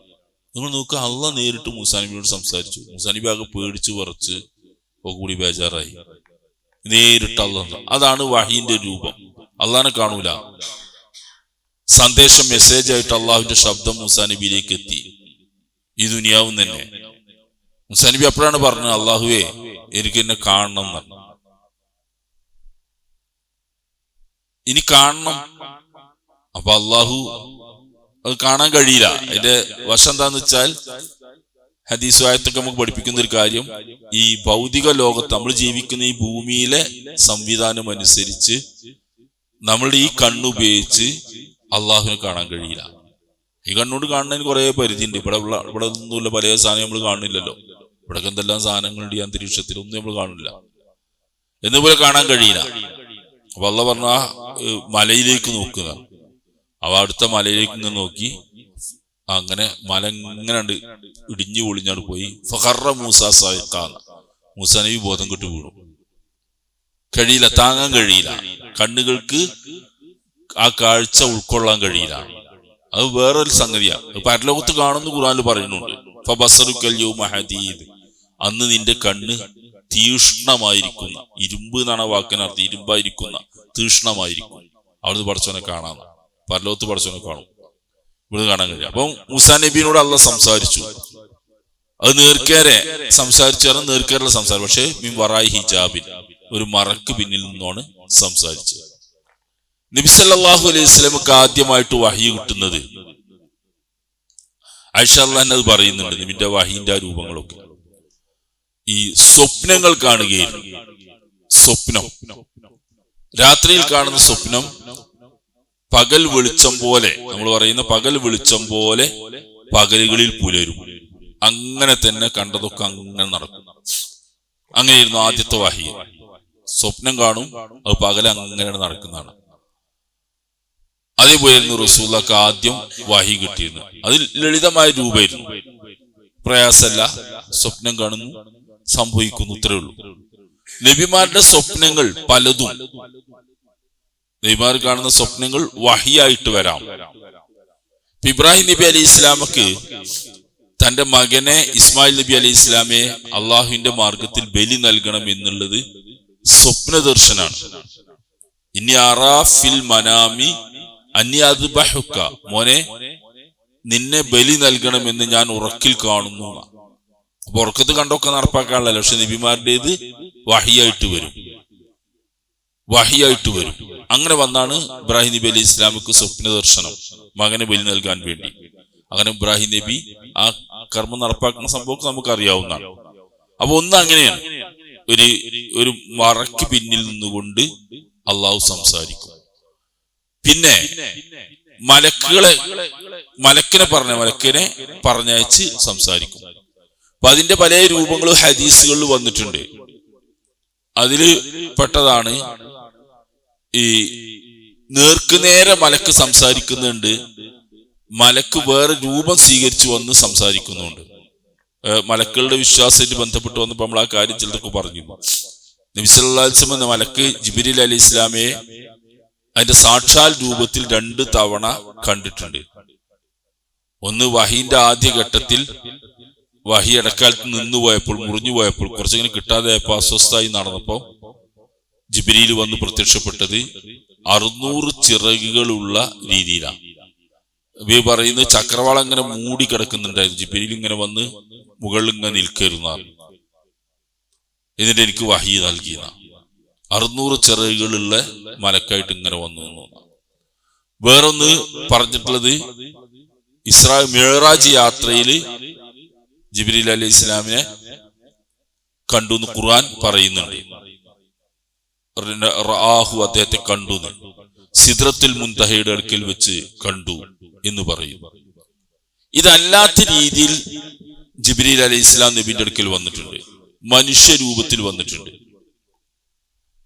നിങ്ങൾ നോക്കുക, അള്ളാഹ് നേരിട്ട് മൂസാ നബിയോട് സംസാരിച്ചു. മൂസാ നബി ആകെ പേടിച്ചു വിറച്ച് കൂടി ബേജാറായി. നേരിട്ട് അള്ളാഹ്. അതാണ് വഹീന്റെ രൂപം. അള്ളാഹിനെ കാണൂല. സന്ദേശം മെസ്സേജ് ആയിട്ട് അള്ളാഹുവിന്റെ ശബ്ദം മൂസാ നബിയിലേക്ക് എത്തി. ഈ ദുനിയാവും തന്നെ മൂസാ നബി അപ്പോഴാണ് പറഞ്ഞത്, അള്ളാഹുവേ എനിക്ക് എന്നെ കാണണം എന്ന്. ഇനി കാണണം. അപ്പൊ അള്ളാഹു അത് കാണാൻ കഴിയില്ല. അതിന്റെ വശം എന്താന്ന് വെച്ചാൽ ഹദീസ് ആയത്തൊക്കെ നമുക്ക് പഠിപ്പിക്കുന്ന ഒരു കാര്യം, ഈ ഭൗതിക ലോകത്ത് നമ്മൾ ജീവിക്കുന്ന ഈ ഭൂമിയിലെ സംവിധാനം അനുസരിച്ച് നമ്മളുടെ ഈ കണ്ണുപയോഗിച്ച് അള്ളാഹുവിനെ കാണാൻ കഴിയില്ല. ഈ കണ്ണുകൊണ്ട് കാണുന്നതിന് കുറെ പരിധിയുണ്ട്. ഇവിടെ ഒന്നുമില്ല, പല സാധനം നമ്മൾ കാണുന്നില്ലല്ലോ. ഇവിടെ എന്തെല്ലാം സാധനങ്ങളുണ്ട് ഈ അന്തരീക്ഷത്തിൽ, ഒന്നും നമ്മൾ കാണില്ല. എന്നുപോലെ കാണാൻ കഴിയില്ല. അപ്പൊ അള്ളാഹ് പറഞ്ഞ മലയിലേക്ക് നോക്കുക. അവ അടുത്ത മലയിലേക്ക് ഇങ്ങനെ നോക്കി, അങ്ങനെ മല ഇങ്ങനെ ഇടിഞ്ഞു പൊളിഞ്ഞാണ് പോയി. ഫഖറ മൂസ സായിഖാൻ, മൂസാ നബി ബോധം കെട്ട് വീണു. കഴിയില്ല, താങ്ങാൻ കഴിയില്ല. കണ്ണുകൾക്ക് ആ കാഴ്ച ഉൾക്കൊള്ളാൻ കഴിയില്ല. അത് വേറൊരു സംഗതിയാണ്. പരലോകത്ത് കാണുന്ന ഖുർആനിൽ പറയുന്നുണ്ട്, ഫബസറുക്കൽ യൗമ ഹദീദ്, അന്ന് നിന്റെ കണ്ണ് തീഷ്ണമായിരിക്കുന്ന, ഇരുമ്പ് എന്നാണ് വാക്കിനർത്ഥം, ഇരുമ്പായിരിക്കുന്ന, തീഷ്ണമായിരിക്കും. അവിടുന്ന് പടച്ചവനെ കാണാൻ, പരലോകത്ത് പടച്ചവനെ കാണും, ഇവിടെ കാണാൻ കഴിയും. അപ്പം മൂസാ നബിയോട് അള്ളാഹ് സംസാരിച്ചു. അത് നേർക്കേറെ സംസാരിച്ചാലും നേർക്കേറുള്ള സംസാരം. പക്ഷെ മിൻ വറായി ഹിജാബിൻ, ഒരു മറക്ക് പിന്നിൽ നിന്നാണ് സംസാരിച്ചത്. നബി സല്ലല്ലാഹു അലൈഹി വസല്ലമക്ക് ആദ്യമായിട്ട് വഹി കിട്ടുന്നത്, ആയിഷ റളിയല്ലാഹു അൻഹ പറയുന്നുണ്ട്, നബിന്റെ വഹീന്റെ ആ രൂപങ്ങളൊക്കെ ഈ സ്വപ്നങ്ങൾ കാണുകയായിരുന്നു. സ്വപ്നം, രാത്രിയിൽ കാണുന്ന സ്വപ്നം പകൽ വെളിച്ചം പോലെ, നമ്മൾ പറയുന്ന പകൽ വെളിച്ചം പോലെ പകലുകളിൽ പുലരും. അങ്ങനെ തന്നെ കണ്ടതൊക്കെ അങ്ങനെ നടക്കും. അങ്ങനെയായിരുന്നു ആദ്യത്തെ വഹി. സ്വപ്നം കാണും, അത് പകൽ അങ്ങനെയാണ് നടക്കുന്നതാണ്. അതേപോലെയായിരുന്നു റസൂലുള്ളാഹിക്ക് ആദ്യം വഹി കിട്ടിയിരുന്നു. അതിൽ ലളിതമായ രൂപമായിരുന്നു. പ്രയാസമല്ല, സ്വപ്നം കാണുന്നു, സംഭവിക്കുന്നു, ഇത്രേ ഉള്ളൂ. നബിമാരുടെ സ്വപ്നങ്ങൾ പലതും, നബിമാർ കാണുന്ന സ്വപ്നങ്ങൾ വഹിയായിട്ട് വരാം. ഇബ്രാഹിം നബി അലൈഹി ഇസ്ലാമക്ക് തന്റെ മകനെ ഇസ്മായിൽ നബി അലൈഹി ഇസ്ലാമയെ അള്ളാഹുവിന്റെ മാർഗത്തിൽ ബലി നൽകണം എന്നുള്ളത് സ്വപ്ന ദർശനാണ്. ഇനി അറാ ഫിൽ മനാമി അന്നി അദ്ബഹുക, മോനെ നിന്നെ ബലി നൽകണമെന്ന് ഞാൻ ഉറക്കിൽ കാണുന്നു. അപ്പൊ ഉറക്കത്ത് കണ്ടൊക്കെ നടപ്പാക്കാനുള്ളല്ലോ. പക്ഷെ നബിമാരുടേത് വഹിയായിട്ട് വരും, വഹിയായിട്ട് വരും. അങ്ങനെ വന്നാണ് ഇബ്രാഹിം നബി അലൈഹി ഇസ്ലാമിക്ക് സ്വപ്ന ദർശനം, മകനെ ബലി നൽകാൻ വേണ്ടി. അങ്ങനെ ഇബ്രാഹിം നബി ആ കർമ്മം നടപ്പാക്കുന്ന സംഭവം നമുക്ക് അറിയാവുന്നതാണ്. അപ്പൊ ഒന്ന് അങ്ങനെയാണ്, ഒരു മറയ്ക്ക് പിന്നിൽ നിന്നുകൊണ്ട് അള്ളാഹു സംസാരിക്കും. പിന്നെ മലക്കിനെ പറഞ്ഞയച്ച് സംസാരിക്കും. അപ്പൊ അതിന്റെ പല രൂപങ്ങളും ഹദീസുകളിൽ വന്നിട്ടുണ്ട്. അതില് പെട്ടതാണ് ഈ നേർക്കുനേരെ മലക്ക് സംസാരിക്കുന്നുണ്ട്, മലക്ക് വേറെ രൂപം സ്വീകരിച്ചു വന്ന് സംസാരിക്കുന്നുണ്ട്. മലക്കുകളുടെ വിശ്വാസത്തിൽ ബന്ധപ്പെട്ട് വന്നപ്പോൾ നമ്മൾ ആ കാര്യം ചിലർക്ക് പറഞ്ഞു. നബി സല്ലല്ലാഹു അലൈഹി വസല്ലം മലക്ക് ജിബ്രീൽ അലൈഹി ഇസ്ലാമയെ അതിന്റെ സാക്ഷാൽ രൂപത്തിൽ 2 തവണ കണ്ടിട്ടുണ്ട്. ഒന്ന് വഹീന്റെ ആദ്യഘട്ടത്തിൽ വഹി ഇടക്കാലത്ത് നിന്നുപോയപ്പോൾ, മുറിഞ്ഞുപോയപ്പോൾ, കുറച്ചിങ്ങനെ കിട്ടാതെയപ്പോൾ അസ്വസ്ഥായി നടന്നപ്പോ ജിബ്രീൽ വന്ന് പ്രത്യക്ഷപ്പെട്ടത് 600 ചിറകുകളുള്ള രീതിയിലാണ്. ഇവ പറയുന്നത് ചക്രവാളം ഇങ്ങനെ മൂടി കിടക്കുന്നുണ്ടായിരുന്നു. ജിബ്രീൽ ഇങ്ങനെ വന്ന് മുകളിൽ ഇങ്ങനെ നിൽക്കരുന്ന, എന്നിട്ട് എനിക്ക് വഹി നൽകിയ 600 ചിറകുകളുള്ള മലക്കായിട്ട് ഇങ്ങനെ വന്നു. വേറൊന്ന് പറഞ്ഞിട്ടുള്ളത് മിഅ്റാജ് യാത്രയിൽ ജിബ്രീൽ അലൈഹി ഇസ്ലാമിനെ കണ്ടു എന്ന് ഖുർആൻ പറയുന്നുണ്ട്. റആഹു, അദ്ദേഹത്തെ കണ്ടു, സിദ്റത്തുൽ മുൻതഹയുടെ അടുക്കൽ വെച്ച് കണ്ടു എന്ന് പറയും. ഇതല്ലാത്ത രീതിയിൽ ജിബ്രീൽ അലൈഹി ഇസ്ലാം നബിന്റെ അടുക്കൽ വന്നിട്ടുണ്ട്, മനുഷ്യരൂപത്തിൽ വന്നിട്ടുണ്ട്.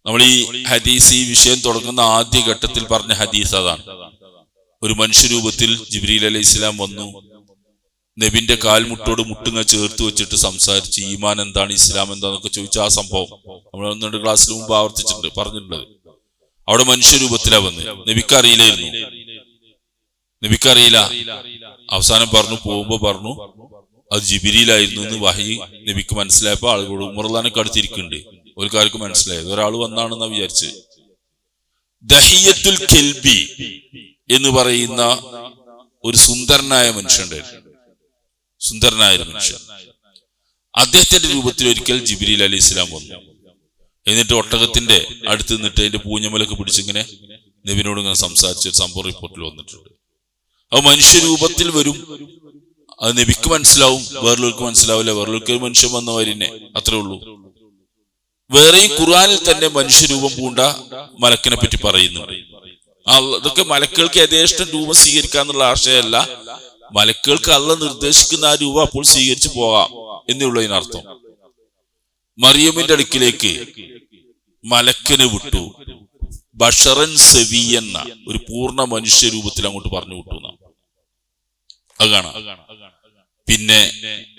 നമ്മൾ ഈ ഹദീസ്, ഈ വിഷയം തുടങ്ങുന്ന ആദ്യ ഘട്ടത്തിൽ പറഞ്ഞ ഹദീസ് അതാണ്. ഒരു മനുഷ്യരൂപത്തിൽ ജിബ്രീൽ അലൈഹി ഇസ്ലാം വന്നു, നബിന്റെ കാൽമുട്ടോട് മുട്ടുങ്ങ ചേർത്ത് വെച്ചിട്ട് സംസാരിച്ച് ഈമാൻ എന്താണ്, ഇസ്ലാം എന്താന്നൊക്കെ ചോദിച്ച ആ സംഭവം നമ്മൾ 1-2 ക്ലാസ്സിൽ മുമ്പ് ആവർത്തിച്ചിട്ടുണ്ട്, പറഞ്ഞിട്ടുണ്ട്. അവിടെ മനുഷ്യരൂപത്തിലാ വന്ന്. നബിക്കറിയില്ലായിരുന്നു, നബിക്കറിയില്ല. അവസാനം പറഞ്ഞു, പോകുമ്പോ പറഞ്ഞു അത് ജിബ്രീലായിരുന്നു എന്ന് വഹി നബിക്ക് മനസ്സിലായപ്പോ ആളുകളോട് ഉമർലാനൊക്കെ അടുത്തിരിക്കുന്നുണ്ട്, ഒരു കാര്യം മനസ്സിലായത് ഒരാൾ വന്നാണെന്നാ വിചാരിച്ച്. ദഹിയത്തുൽ കെൽബി എന്ന് പറയുന്ന ഒരു സുന്ദരനായ മനുഷ്യണ്ടായിരുന്നു, സുന്ദരനായ ഒരു മനുഷ്യൻ. അദ്ദേഹത്തിന്റെ രൂപത്തിൽ ഒരിക്കൽ ജിബ്രീൽ അലൈഹി ഇസ്ലാം വന്നു. എന്നിട്ട് ഒട്ടകത്തിന്റെ അടുത്ത് നിന്നിട്ട് അതിന്റെ പൂഞ്ഞമലൊക്കെ പിടിച്ചിങ്ങനെ നബിനോട് ഇങ്ങനെ സംസാരിച്ച ഒരു സംഭവം റിപ്പോർട്ടിൽ വന്നിട്ടുണ്ട്. അത് മനുഷ്യരൂപത്തിൽ വരും, അത് നബിക്ക് മനസ്സിലാവും, വേറൊരുക്ക് മനസ്സിലാവില്ല. വേറൊരുക്ക് മനുഷ്യൻ വന്നവരിനെ, അത്രേ ഉള്ളൂ. വേറെയും ഖുർആനിൽ തന്നെ മനുഷ്യരൂപം പൂണ്ട മലക്കിനെ പറ്റി പറയുന്നുണ്ട്. അതൊക്കെ മലക്കുകൾക്ക് യഥേഷ്ടം രൂപം സ്വീകരിക്കാന്നുള്ള ആശയമല്ല, മലക്കുകൾക്ക് അള്ളാഹ് നിർദ്ദേശിക്കുന്ന ആ രൂപം അപ്പോൾ സ്വീകരിച്ചു പോകാം എന്നുള്ളതിനർത്ഥം. മറിയമിന്റെ അടുക്കിലേക്ക് മലക്കിനെ വിട്ടു, ബഷറൻ സവിയെന്ന ഒരു പൂർണ്ണ മനുഷ്യരൂപത്തിൽ അങ്ങോട്ട് പറഞ്ഞു വിട്ടു. അത് കാണാം. പിന്നെ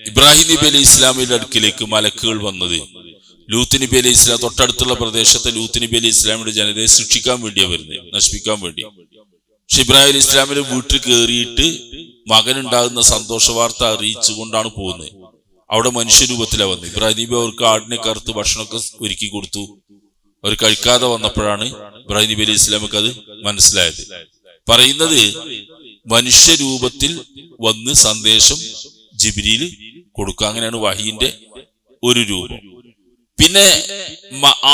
ഇബ്രാഹിം നബി അലൈഹി ഇസ്ലാമിന്റെ അടുക്കിലേക്ക് മലക്കുകൾ വന്നത് ലൂത്ത് നബി അലൈഹി ഇസ്ലാം, തൊട്ടടുത്തുള്ള പ്രദേശത്തെ ലൂത്ത് നബി അലൈഹി ഇസ്ലാമിന്റെ ജനതയെ ശിക്ഷിക്കാൻ വേണ്ടിയാ വരുന്നത്, നശിപ്പിക്കാൻ വേണ്ടി. പക്ഷെ ഇബ്രാഹിം അലൈഹി ഇസ്ലാമിന്റെ വീട്ടിൽ കയറിയിട്ട് മകനുണ്ടാകുന്ന സന്തോഷ വാർത്ത അറിയിച്ചുകൊണ്ടാണ് പോകുന്നത്. അവിടെ മനുഷ്യരൂപത്തിലാണ് വന്നത്. ഇബ്രാഹിം നബി അവർക്ക് ആടിനെ കറുത്ത് ഭക്ഷണമൊക്കെ ഒരുക്കി കൊടുത്തു. അവർ കഴിക്കാതെ വന്നപ്പോഴാണ് ഇബ്രാഹിം നബി അലൈഹി ഇസ്ലാമക്ക് അത് മനസ്സിലായത്. പറയുന്നത് മനുഷ്യരൂപത്തിൽ വന്ന് സന്ദേശം ജിബ്രീൽ കൊടുക്കുക, അങ്ങനെയാണ് വഹീന്റെ ഒരു രൂപം. പിന്നെ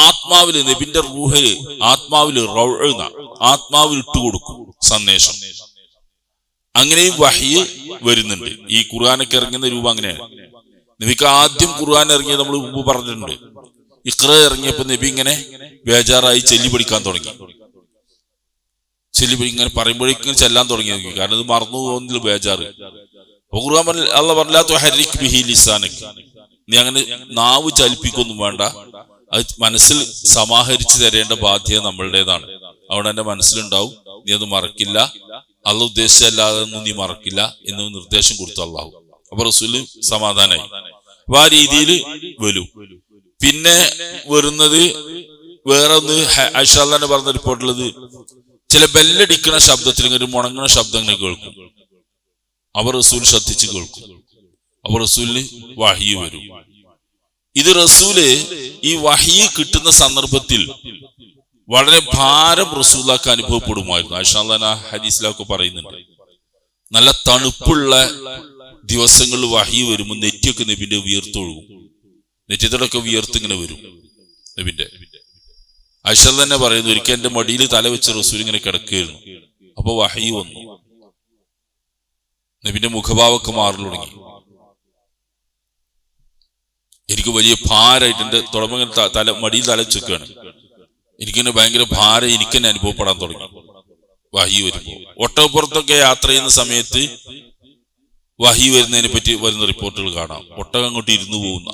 ആത്മാവില്, നബിന്റെ റൂഹില്, ആത്മാവില് ആത്മാവിൽ ഇട്ടുകൊടുക്കും സന്ദേശം. അങ്ങനെയും വഹി വരുന്നുണ്ട്. ഈ ഖുർആനൊക്കെ ഇറങ്ങുന്ന രൂപം അങ്ങനെയാണ്. നബിക്ക് ആദ്യം ഖുർആൻ ഇറങ്ങിയത് നമ്മൾ മുമ്പ് പറഞ്ഞിട്ടുണ്ട്. ഇഖ്റ ഇറങ്ങിയപ്പോ നബി ഇങ്ങനെ ബേജാറായി ചെല്ലി പഠിക്കാൻ തുടങ്ങി. ഇങ്ങനെ പറയുമ്പോഴേക്കും ചെല്ലാൻ തുടങ്ങി. കാരണം ഇത് മറന്നു പോകുന്നതിൽ ബേജാറ്. ഖുർആൻ അല്ലാഹ് പറഞ്ഞ തുഹരിക് ബിഹി ലിസാനക്, നീ അങ്ങനെ നാവ് ചലിപ്പിക്കൊന്നും വേണ്ട, അത് മനസ്സിൽ സമാഹരിച്ചു തരേണ്ട ബാധ്യത നമ്മളുടേതാണ്. അവിടെ എന്റെ മനസ്സിലുണ്ടാവും, നീ അത് മറക്കില്ല, അള്ളാഹ് ഉദ്ദേശിച്ചല്ലാതെ ഒന്നും നീ മറക്കില്ല എന്ന് നിർദ്ദേശം കൊടുത്തു അള്ളാഹു. അപ്പൊ റസൂല് സമാധാനായി. അപ്പൊ ആ രീതിയിൽ വരും. പിന്നെ വരുന്നത് വേറെ ഒന്ന് ആയിഷ തന്നെ പറഞ്ഞ റിപ്പോർട്ടുള്ളത്, ചില ബെല്ലടിക്കുന്ന ശബ്ദത്തിൽ ഒരു മുണങ്ങുന്ന ശബ്ദങ്ങൾ കേൾക്കും. അവർ റസൂൽ ശ്രദ്ധിച്ച് കേൾക്കും. അവർ റസൂലിന് വഹി വരും. ഇത് റസൂല് ഈ വഹി കിട്ടുന്ന സന്ദർഭത്തിൽ വളരെ ഭാരം റസൂലുള്ളാഹിക്ക് അനുഭവപ്പെടുമായിരുന്നു. ആയിഷ ഹദീസിലൊക്കെ പറയുന്നുണ്ട്, നല്ല തണുപ്പുള്ള ദിവസങ്ങളിൽ വഹി വരുമ്പോൾ നെറ്റിയൊക്കെ നബിന്റെ വിയർത്തൊഴുകും. നെറ്റിത്തോടൊക്കെ വിയർത്തിങ്ങനെ വരും നബിന്റെ. ആയിഷ തന്നെ പറയുന്നു, ഒരിക്കൽ എന്റെ മടിയിൽ തല വെച്ച് റസൂൽ ഇങ്ങനെ കിടക്കുകയായിരുന്നു. അപ്പൊ വഹി വന്നു, നബിന്റെ മുഖഭാവമൊക്കെ മാറി തുടങ്ങി. എനിക്ക് വലിയ ഭാരമായിട്ട് എന്റെ തുടങ്ങ മടിയിൽ തല വെച്ചൊക്കെയാണ്. എനിക്കെന്നെ ഭയങ്കര ഭാരം എനിക്കെന്നെ അനുഭവപ്പെടാൻ തുടങ്ങി വഹി വരുമ്പോ. ഒട്ടകപ്പുറത്തൊക്കെ യാത്ര ചെയ്യുന്ന സമയത്ത് വഹി വരുന്നതിനെ പറ്റി വരുന്ന റിപ്പോർട്ടുകൾ കാണാം. ഒട്ടകം അങ്ങോട്ട് ഇരുന്നു പോകുന്ന,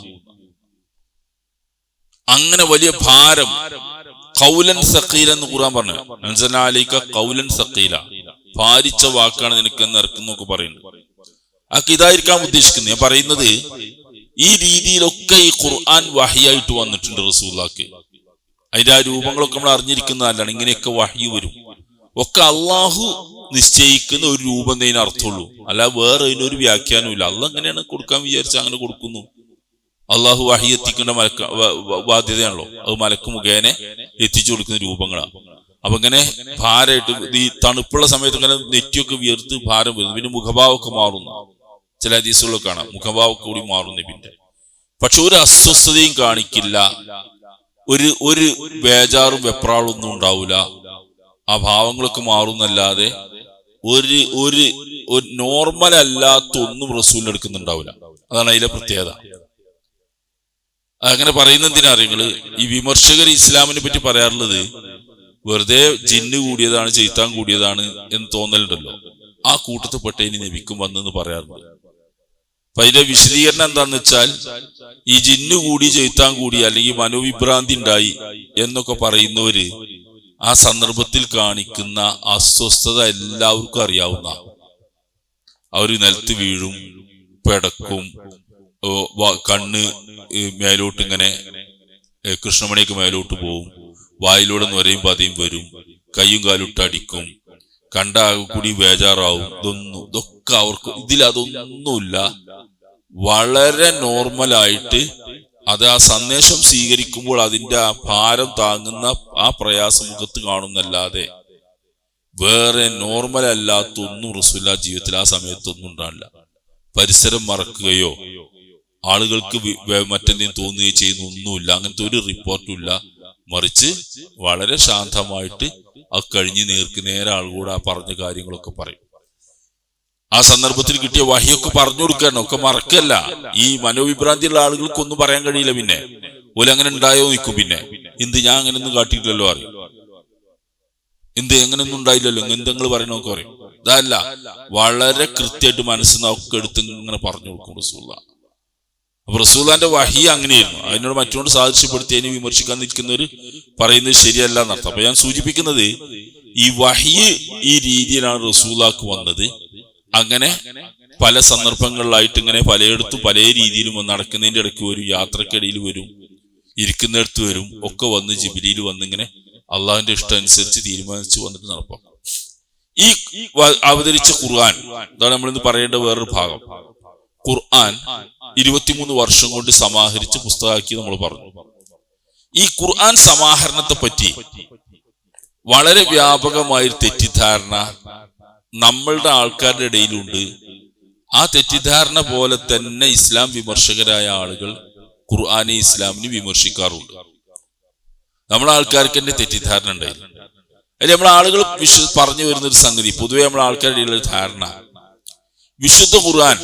അങ്ങനെ വലിയ ഭാരം. ഖൗലൻ സഖീല എന്ന് ഖുർആൻ പറഞ്ഞു, അൻസൽനാ അലൈക ഖൗലൻ സഖീല, ഭാരിച്ച വാക്കാണ് നിനക്കെന്ന് ഇറക്കുന്നൊക്കെ പറയുന്നു. ആക്ക് ഇതായിരിക്കാൻ ഉദ്ദേശിക്കുന്നത്. ഞാൻ പറയുന്നത് ഈ രീതിയിലൊക്കെ ഈ ഖുർആൻ വഹിയായിട്ട് വന്നിട്ടുണ്ട് റസൂലുള്ളാഹിക്ക്. അതിന്റെ ആ രൂപങ്ങളൊക്കെ നമ്മൾ അറിഞ്ഞിരിക്കുന്നതല്ലാണ്. ഇങ്ങനെയൊക്കെ വഹി വരും. ഒക്കെ അള്ളാഹു നിശ്ചയിക്കുന്ന ഒരു രൂപം എന്നതിന് അർത്ഥമുള്ളൂ. അല്ല വേറെ അതിനൊരു വ്യാഖ്യാനവും ഇല്ല. അള്ളാഹ് എങ്ങനെയാണ് കൊടുക്കാൻ വിചാരിച്ച അങ്ങനെ കൊടുക്കുന്നു. അള്ളാഹു വഹി എത്തിക്കേണ്ട ബാധ്യതയാണല്ലോ. അത് മലക്ക് മുഖേന എത്തിച്ചു കൊടുക്കുന്ന രൂപങ്ങളാണ്. അപ്പൊ ഇങ്ങനെ ഭാരമായിട്ട് ഈ തണുപ്പുള്ള സമയത്ത് ഇങ്ങനെ നെറ്റിയൊക്കെ വിയർത്ത് ഭാരം വരുന്നു. പിന്നെ മുഖഭാവമൊക്കെ മാറുന്നു. ചില ഹദീസുകളൊക്കെ കാണാം മുഖഭാവമൊക്കെ കൂടി മാറുന്നു നബിന്റെ. പക്ഷെ ഒരു അസ്വസ്ഥതയും കാണിക്കില്ല, ഒരു ബേജാറും വെപ്രാളൊന്നും ഉണ്ടാവില്ല. ആ ഭാവങ്ങളൊക്കെ മാറുന്നല്ലാതെ ഒരു നോർമൽ അല്ലാത്ത ഒന്നും റസൂലിന് എടുക്കുന്നുണ്ടാവില്ല. അതാണ് അതിലെ പ്രത്യേകത. അങ്ങനെ പറയുന്ന എന്തിനാ അറിയങ്ങള്, ഈ വിമർശകർ ഇസ്ലാമിനെ പറ്റി പറയാറുള്ളത് വെറുതെ ജിന്ന് കൂടിയതാണ് ചെയ്ത്താൻ കൂടിയതാണ് എന്ന് തോന്നലുണ്ടല്ലോ. ആ കൂട്ടത്തിൽ പെട്ടതിന് നബിക്കും വന്നെന്ന് പറയാറുണ്ട്. അപ്പൊ അതിന്റെ വിശദീകരണം എന്താന്ന് വെച്ചാൽ, ഈ ജിന്ന് കൂടി ചെയ്ത്താൻ കൂടി അല്ലെങ്കിൽ മനോവിഭ്രാന്തി ഉണ്ടായി എന്നൊക്കെ പറയുന്നവര് ആ സന്ദർഭത്തിൽ കാണിക്കുന്ന അസ്വസ്ഥത എല്ലാവർക്കും അറിയാവുന്ന. അവര് നിലത്ത് വീഴും, പെടക്കും, കണ്ണ് മേലോട്ട് ഇങ്ങനെ കൃഷ്ണമണിയൊക്കെ മേലോട്ട് പോവും, വായിലൂടെ നൊരയും പതയും വരും, കയ്യും കാലിട്ട് അടിക്കും, കണ്ട കൂടി ബേജാറാവും. ഇതൊക്കെ അവർക്ക് ഇതിലതൊന്നുമില്ല. വളരെ നോർമലായിട്ട് അത് ആ സന്ദേശം സ്വീകരിക്കുമ്പോൾ അതിന്റെ ആ ഭാരം താങ്ങുന്ന ആ പ്രയാസം മുഖത്ത് കാണുന്നല്ലാതെ വേറെ നോർമൽ അല്ലാത്തൊന്നും റസൂലുള്ളാഹി ജീവിതത്തിൽ ആ സമയത്തൊന്നും ഉണ്ടാവില്ല. പരിസരം മറക്കുകയോ ആളുകൾക്ക് മറ്റെന്തെങ്കിലും തോന്നുകയോ ചെയ്യുന്ന ഒന്നുമില്ല. അങ്ങനത്തെ ഒരു റിപ്പോർട്ടും ഇല്ല. മറിച്ച് വളരെ ശാന്തമായിട്ട് ആ കഴിഞ്ഞ് നേരെ ആളുകൂടെ ആ പറഞ്ഞ കാര്യങ്ങളൊക്കെ പറയും. ആ സന്ദർഭത്തിൽ കിട്ടിയ വഹിയൊക്കെ പറഞ്ഞു കൊടുക്കണം. ഒക്കെ മറക്കല്ല. ഈ മനോവിഭ്രാന്തിയുള്ള ആളുകൾക്കൊന്നും പറയാൻ കഴിയില്ല. പിന്നെ ഓല് അങ്ങനെ ഉണ്ടായോ നിൽക്കും. പിന്നെ എന്ത് ഞാൻ അങ്ങനെയൊന്നും കാട്ടിയില്ലല്ലോ അറിയും, എന്ത് എങ്ങനെയൊന്നും ഉണ്ടായില്ലല്ലോ, എന്തെങ്കിലും പറയണമൊക്കെ പറയും. ഇതല്ല, വളരെ കൃത്യമായിട്ട് മനസ്സിനൊക്കെ എടുത്ത് ഇങ്ങനെ പറഞ്ഞു കൊടുക്കും റസൂലുള്ളാഹി. അപ്പൊ റസൂലുള്ളാഹിന്റെ വഹി അങ്ങനെയായിരുന്നു. അതിനോട് മറ്റോട് സാദൃശ്യപ്പെടുത്തിയതിനെ വിമർശിക്കാൻ നിൽക്കുന്നവര് പറയുന്നത് ശരിയല്ല എന്നർത്ഥം. അപ്പൊ ഞാൻ സൂചിപ്പിക്കുന്നത്, ഈ വഹി ഈ രീതിയിലാണ് റസൂലുള്ളാഹിക്ക് വന്നത്. അങ്ങനെ പല സന്ദർഭങ്ങളിലായിട്ട് ഇങ്ങനെ പലയിടത്തും പല രീതിയിലും നടക്കുന്നതിന്റെ ഇടയ്ക്ക് വരും, യാത്രക്കിടയിൽ വരും, ഇരിക്കുന്നിടത്ത് വരും, ഒക്കെ വന്ന് ജിബ്രീൽ വന്നിങ്ങനെ അള്ളാഹുവിന്റെ ഇഷ്ടം അനുസരിച്ച് തീരുമാനിച്ചു വന്നിട്ട് നടപ്പാം. ഈ അവതരിച്ച ഖുർആൻ, അതാണ് നമ്മളിന്ന് പറയേണ്ട വേറൊരു ഭാഗം. ഖുർആൻ 23 വർഷം കൊണ്ട് സമാഹരിച്ച് പുസ്തകമാക്കി നമ്മൾ പറഞ്ഞു. ഈ ഖുർആൻ സമാഹരണത്തെ പറ്റി വളരെ വ്യാപകമായ തെറ്റിദ്ധാരണ നമ്മളുടെ ആൾക്കാരുടെ ഇടയിലുണ്ട്. ആ തെറ്റിദ്ധാരണ പോലെ തന്നെ ഇസ്ലാം വിമർശകരായ ആളുകൾ ഖുർആനെ ഇസ്ലാമിനെ വിമർശിക്കാറുണ്ട്. നമ്മളെ ആൾക്കാർക്ക് തന്നെ തെറ്റിദ്ധാരണ ഉണ്ടായിരുന്നു. അതിൽ നമ്മളെ ആളുകൾ പറഞ്ഞു വരുന്നൊരു സംഗതി, പൊതുവെ നമ്മളെ ആൾക്കാരുടെ ഇടയിലുള്ള ധാരണ, വിശുദ്ധ ഖുർആൻ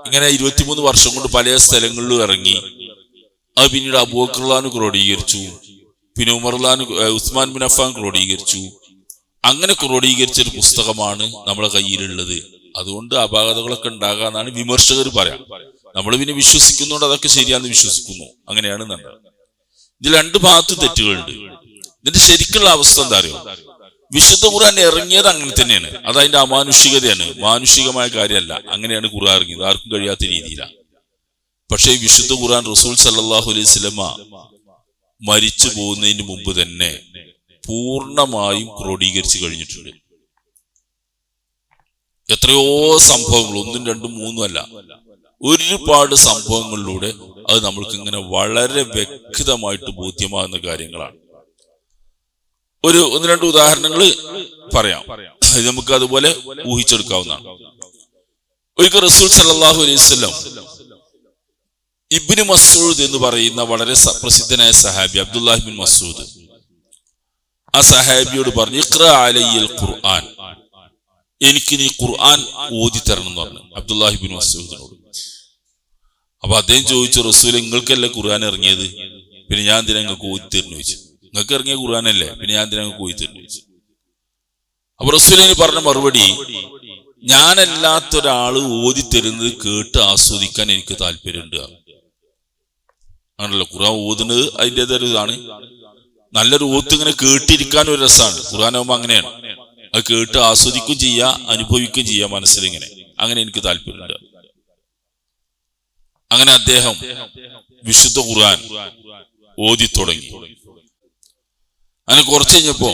ഇങ്ങനെ 23 വർഷം കൊണ്ട് പല സ്ഥലങ്ങളിലും ഇറങ്ങി. അത് പിന്നീട് അബൂബക്കർ റളിയല്ലാഹു ക്രോഡീകരിച്ചു, പിന്നെ ഉസ്മാൻ ബിൻ അഫ്ഫാൻ ക്രോഡീകരിച്ചു. അങ്ങനെ ക്രോഡീകരിച്ചൊരു പുസ്തകമാണ് നമ്മളെ കയ്യിലുള്ളത്. അതുകൊണ്ട് അപാകതകളൊക്കെ ഉണ്ടാകാന്നാണ് വിമർശകർ പറയാം. നമ്മൾ പിന്നെ വിശ്വസിക്കുന്നതുകൊണ്ട് അതൊക്കെ ശരിയാണെന്ന് വിശ്വസിക്കുന്നു. അങ്ങനെയാണ് നല്ലത്. ഇതിൽ രണ്ട് ഭാഗത്തും തെറ്റുകളുണ്ട്. ഇതിന്റെ ശരിക്കുള്ള അവസ്ഥ എന്താ അറിയോ? വിശുദ്ധ ഖുർആൻ ഇറങ്ങിയത് അങ്ങനെ തന്നെയാണ്. അത് അതിന്റെ അമാനുഷികതയാണ്, മാനുഷികമായ കാര്യമല്ല. അങ്ങനെയാണ് ഖുർആൻ ഇറങ്ങിയത്, ആർക്കും കഴിയാത്ത രീതിയിലാണ്. പക്ഷേ വിശുദ്ധ ഖുർആൻ റസൂൽ സല്ലല്ലാഹു അലൈഹി വസല്ലമ മരിച്ചു പോകുന്നതിന് മുമ്പ് തന്നെ പൂർണ്ണമായും ക്രോഡീകരിച്ചു കഴിഞ്ഞിട്ടുണ്ട്. എത്രയോ സംഭവങ്ങൾ, 1, 2, 3 അല്ല, ഒരുപാട് സംഭവങ്ങളിലൂടെ അത് നമ്മൾക്ക് ഇങ്ങനെ വളരെ വ്യക്തമായിട്ട് ബോധ്യമാകുന്ന കാര്യങ്ങളാണ്. 1, 2 ഉദാഹരണങ്ങൾ പറയാം. ഇത് നമുക്ക് അതുപോലെ ഊഹിച്ചെടുക്കാവുന്നതാണ്. ഒരിക്കൽ റസൂൽ സല്ലല്ലാഹു അലൈഹി വസല്ലം ഇബ്നു മസ്ഊദ് എന്ന് പറയുന്ന വളരെ പ്രസിദ്ധനായ സഹാബി അബ്ദുല്ലാഹി ബിൻ മസ്ഊദ്, ആ സഹാബിയോട് പറഞ്ഞു, ഇഖ്റാ അലയ്യൽ ഖുർആൻ, എനിക്ക് നീ ഖുർആൻ ഓതി തരണം എന്ന് പറഞ്ഞു അബ്ദുല്ലാഹി ബിൻ മസ്ഊദിനോട്. അപ്പൊ അദ്ദേഹം ചോദിച്ചു, റസൂൽ നിങ്ങൾക്കല്ലേ ഖുർആൻ ഇറങ്ങിയത്, പിന്നെ ഞാൻ എന്തിനാ നിങ്ങൾക്ക് ഓതി തരുന്നു ചോദിച്ചു. നിങ്ങൾക്ക് ഇറങ്ങിയ ഖുർആനല്ലേ, പിന്നെ ഞാൻ എന്തിനാ നിങ്ങൾക്ക് ഓതി തരുന്നു ചോദിച്ചു. അപ്പൊ റസൂലിന് പറഞ്ഞ മറുപടി, ഞാനല്ലാത്തൊരാള് ഓതി തരുന്നത് കേട്ട് ആസ്വദിക്കാൻ എനിക്ക് താല്പര്യമുണ്ട്. ആണല്ലോ ഖുർആൻ ഓതുന്നത്, അതിൻ്റെതായ ഇതാണ്. നല്ലൊരു ഓത്ത് ഇങ്ങനെ കേട്ടിരിക്കാൻ ഒരു രസമാണ്. ഖുർആനാകുമ്പോ അങ്ങനെയാണ്, അത് കേട്ട് ആസ്വദിക്കുകയും ചെയ്യാം, അനുഭവിക്കുകയും ചെയ്യാം മനസ്സിലിങ്ങനെ. അങ്ങനെ എനിക്ക് താല്പര്യമുണ്ട്. അങ്ങനെ അദ്ദേഹം വിശുദ്ധ ഖുർആൻ ഓതി തുടങ്ങി. അങ്ങനെ കുറച്ച് കഴിഞ്ഞപ്പോ